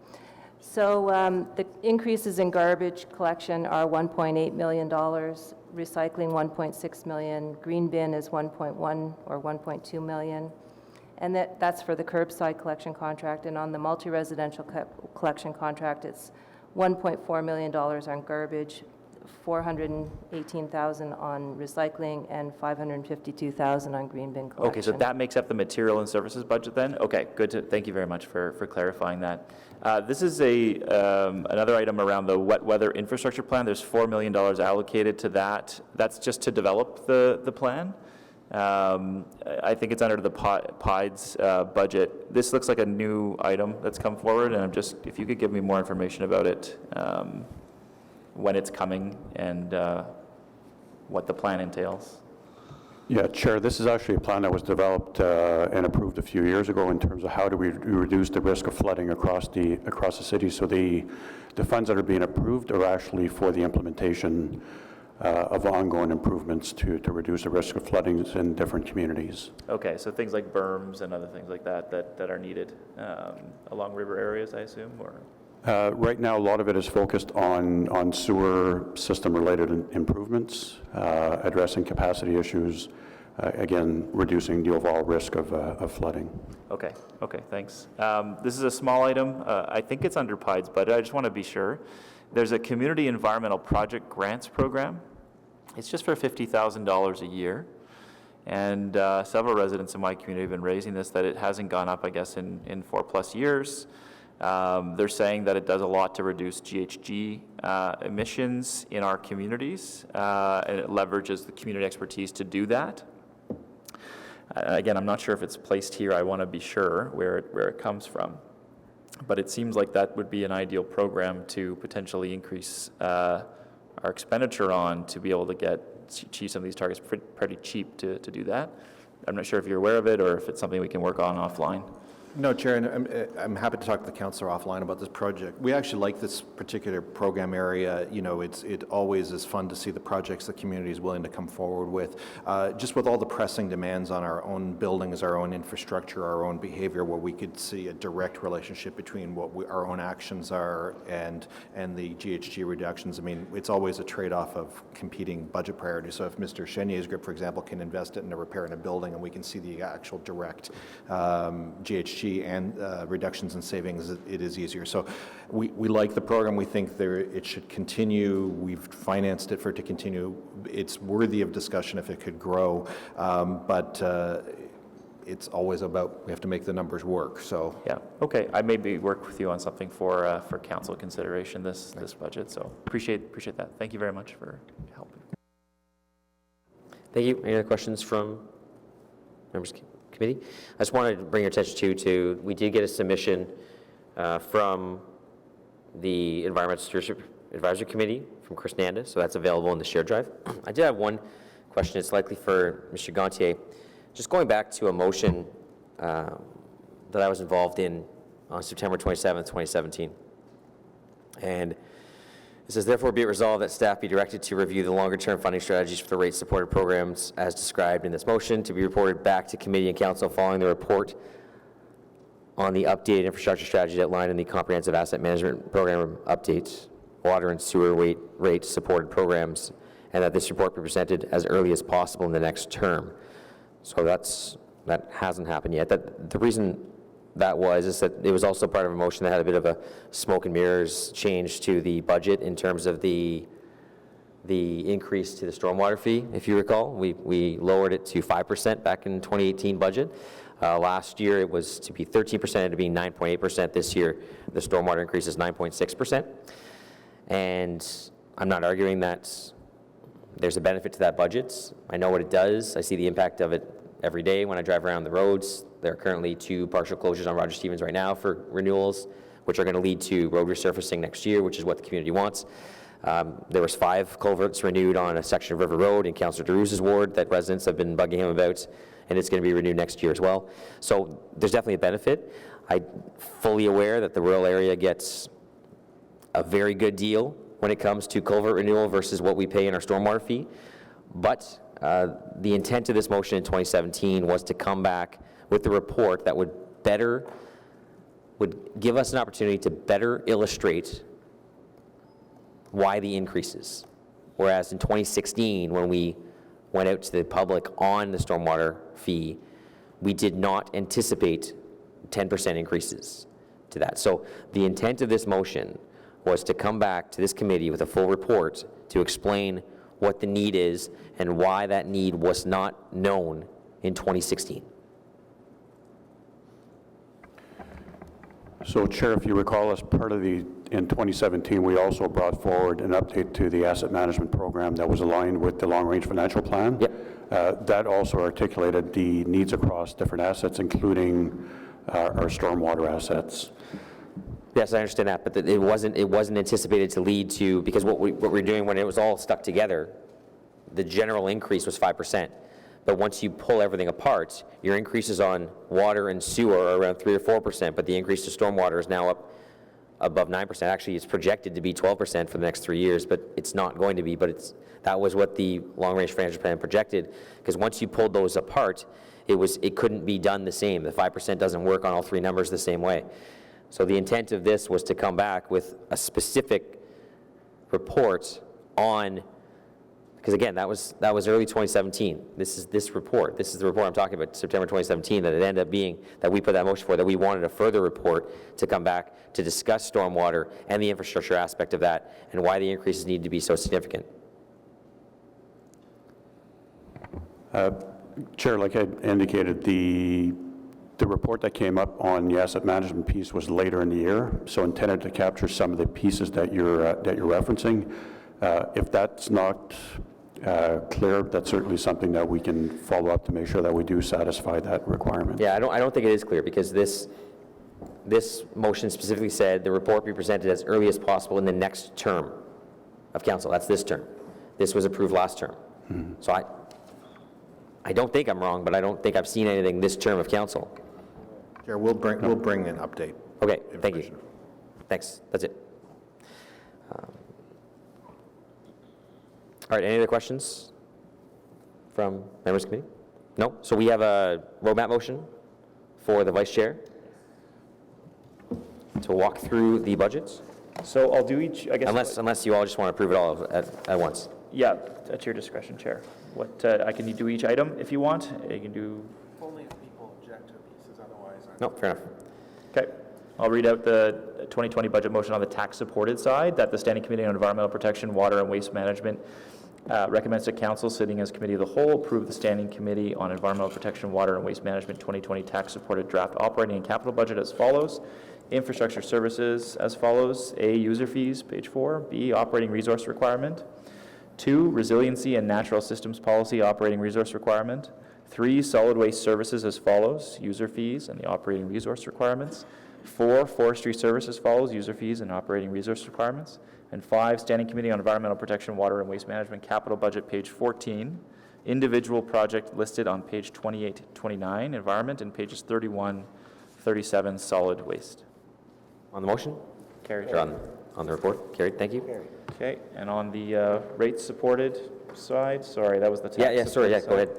N: So the increases in garbage collection are $1.8 million, recycling $1.6 million, green bin is 1.1 or 1.2 million, and that's for the curbside collection contract. And on the multi-residential collection contract, it's $1.4 million on garbage, $418,000 on recycling, and $552,000 on green bin collection.
H: Okay, so that makes up the material and services budget then? Okay, good. Thank you very much for clarifying that. This is another item around the wet weather infrastructure plan. There's $4 million allocated to that. That's just to develop the plan. I think it's under the PIDES budget. This looks like a new item that's come forward, and if you could give me more information about it, when it's coming, and what the plan entails.
Q: Yeah, Chair, this is actually a plan that was developed and approved a few years ago in terms of how do we reduce the risk of flooding across the city. So the funds that are being approved are actually for the implementation of ongoing improvements to reduce the risk of flooding in different communities.
H: Okay, so things like berms and other things like that are needed along river areas, I assume, or?
Q: Right now, a lot of it is focused on sewer system-related improvements, addressing capacity issues, again, reducing the overall risk of flooding.
H: Okay, thanks. This is a small item. I think it's under PIDES, but I just want to be sure. There's a community environmental project grants program. It's just for $50,000 a year. And several residents in my community have been raising this, that it hasn't gone up, I guess, in 4+ years. They're saying that it does a lot to reduce GHG emissions in our communities, and it leverages the community expertise to do that. Again, I'm not sure if it's placed here. I want to be sure where it comes from. But it seems like that would be an ideal program to potentially increase our expenditure on, to be able to achieve some of these targets pretty cheap to do that. I'm not sure if you're aware of it or if it's something we can work on offline.
E: No, Chair, and I'm happy to talk to the councillor offline about this project. We actually like this particular program area. You know, it always is fun to see the projects the community is willing to come forward with. Just with all the pressing demands on our own buildings, our own infrastructure, our own behavior, where we could see a direct relationship between what our own actions are and the GHG reductions. I mean, it's always a trade-off of competing budget priorities. So if Mr. Chenier's group, for example, can invest it in a repair in a building, and we can see the actual direct GHG and reductions in savings, it is easier. So we like the program. We think it should continue. We've financed it for it to continue. It's worthy of discussion if it could grow, but it's always about, we have to make the numbers work. So
H: yeah, okay. I maybe work with you on something for council consideration this budget. So appreciate that. Thank you very much for helping.
A: Thank you. Any other questions from members? Committee. I just wanted to bring your attention to we did get a submission from the Environmental Stewardship Advisory Committee from Chris Nanda, so that's available in the shared drive. I did have one question. It's likely for Mr. Gontier. Just going back to a motion that I was involved in on September 27th, 2017. And it says, therefore, be it resolved that staff be directed to review the longer-term funding strategies for the rate-supported programs as described in this motion, to be reported back to committee and council following the report on the updated infrastructure strategy outlined in the comprehensive asset management program update, water and sewer rate-supported programs, and that this report be presented as early as possible in the next term. So that hasn't happened yet. The reason that is that it was also part of a motion that had a bit of a smoke and mirrors change to the budget in terms of the increase to the stormwater fee. If you recall, we lowered it to 5% back in 2018 budget. Last year it was to be 13%, and to be 9.8%. This year the stormwater increase is 9.6%. And I'm not arguing that there's a benefit to that budget. I know what it does. I see the impact of it every day when I drive around the roads. There are currently 2 partial closures on Roger Stevens right now for renewals, which are going to lead to road resurfacing next year, which is what the community wants. There was 5 culverts renewed on a section of River Road in Councillor DeRuse's ward that residents have been bugging him about, and it's going to be renewed next year as well. So there's definitely a benefit. I'm fully aware that the rural area gets a very good deal when it comes to culvert renewal versus what we pay in our stormwater fee, but the intent of this motion in 2017 was to come back with a report that would give us an opportunity to better illustrate why the increases. Whereas in 2016, when we went out to the public on the stormwater fee, we did not anticipate 10% increases to that. So the intent of this motion was to come back to this committee with a full report to explain what the need is and why that need was not known in 2016.
Q: So, Chair, if you recall, as part of in 2017, we also brought forward an update to the asset management program that was aligned with the long-range financial plan.
A: Yep.
Q: That also articulated the needs across different assets, including our stormwater assets.
A: Yes, I understand that, but it wasn't anticipated to lead to, because what we're doing when it was all stuck together, the general increase was 5%. But once you pull everything apart, your increases on water and sewer are around 3 or 4%, but the increase to stormwater is now up above 9%. Actually, it's projected to be 12% for the next 3 years, but it's not going to be. But that was what the long-range financial plan projected, because once you pulled those apart, it couldn't be done the same. The 5% doesn't work on all 3 numbers the same way. So the intent of this was to come back with a specific report on, because again, that was early 2017. This is the report I'm talking about, September 2017, that it ended up being that we put that motion for, that we wanted a further report to come back to discuss stormwater and the infrastructure aspect of that and why the increases need to be so significant.
Q: Chair, like I indicated, the The report that came up on the asset management piece was later in the year, so intended to capture some of the pieces that you're referencing. If that's not clear, that's certainly something that we can follow up to make sure that we do satisfy that requirement.
A: Yeah, I don't think it is clear, because this motion specifically said the report be presented as early as possible in the next term of council. That's this term. This was approved last term. So I don't think I'm wrong, but I don't think I've seen anything this term of council.
E: Chair, we'll bring an update.
A: Okay, thank you. Thanks, that's it. All right, any other questions from members of the committee? No? So we have a roadmap motion for the vice chair to walk through the budgets,
H: So I'll do each, I guess.
A: unless you all just want to approve it all at once.
H: Yeah, at your discretion, Chair. What, I can do each item if you want. You can do.
I: Only if people object to pieces, otherwise
A: No, fair enough.
H: Okay. I'll read out the 2020 budget motion on the tax-supported side, that the Standing Committee on Environmental Protection, Water and Waste Management recommends to Council, sitting as Committee of the Whole, approve the Standing Committee on Environmental Protection, Water and Waste Management 2020 tax-supported draft operating and capital budget as follows. Infrastructure services as follows. A, user fees, page 4. B, operating resource requirement. 2, resiliency and natural systems policy operating resource requirement. 3, solid waste services as follows. User fees and the operating resource requirements. 4, forestry services follows, user fees and operating resource requirements. And 5, Standing Committee on Environmental Protection, Water and Waste Management capital budget, page 14. Individual project listed on page 28, 29, environment, and pages 31, 37, solid waste.
A: On the motion?
H: Carried.
A: Or on the report? Carried, thank you.
H: Okay, and on the rates supported side, sorry, that was the tax.
A: Sorry, go ahead.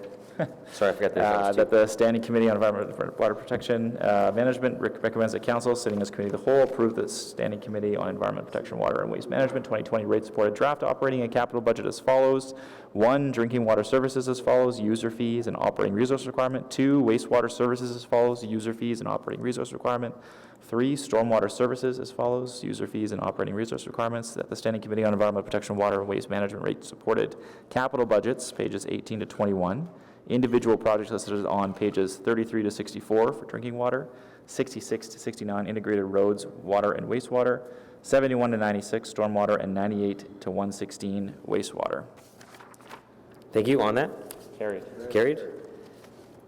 A: Sorry, I forgot that.
H: That the Standing Committee on Environmental Water Protection Management recommends that Council, sitting as Committee of the Whole, approve the Standing Committee on Environmental Protection, Water and Waste Management 2020 rate supported draft operating and capital budget as follows. 1, drinking water services as follows, user fees and operating resource requirement. 2, wastewater services as follows, user fees and operating resource requirement. 3, stormwater services as follows, user fees and operating resource requirements. That the Standing Committee on Environmental Protection, Water and Waste Management rate supported capital budgets, pages 18 to 21. Individual projects listed on pages 33 to 64 for drinking water, 66 to 69 integrated roads, water and wastewater, 71 to 96 stormwater, and 98 to 116 wastewater.
A: Thank you. On that?
H: Carried.
A: Carried.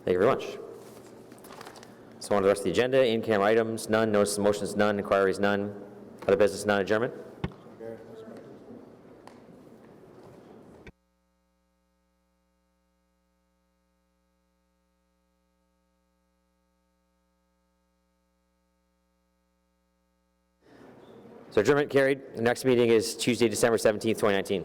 A: Thank you very much. So on to the rest of the agenda, in-camera items, none. Notice of motions, none. Inquiries, none. Other business, none. Adjournment. So adjournment carried. The next meeting is Tuesday, December 17th, 2019.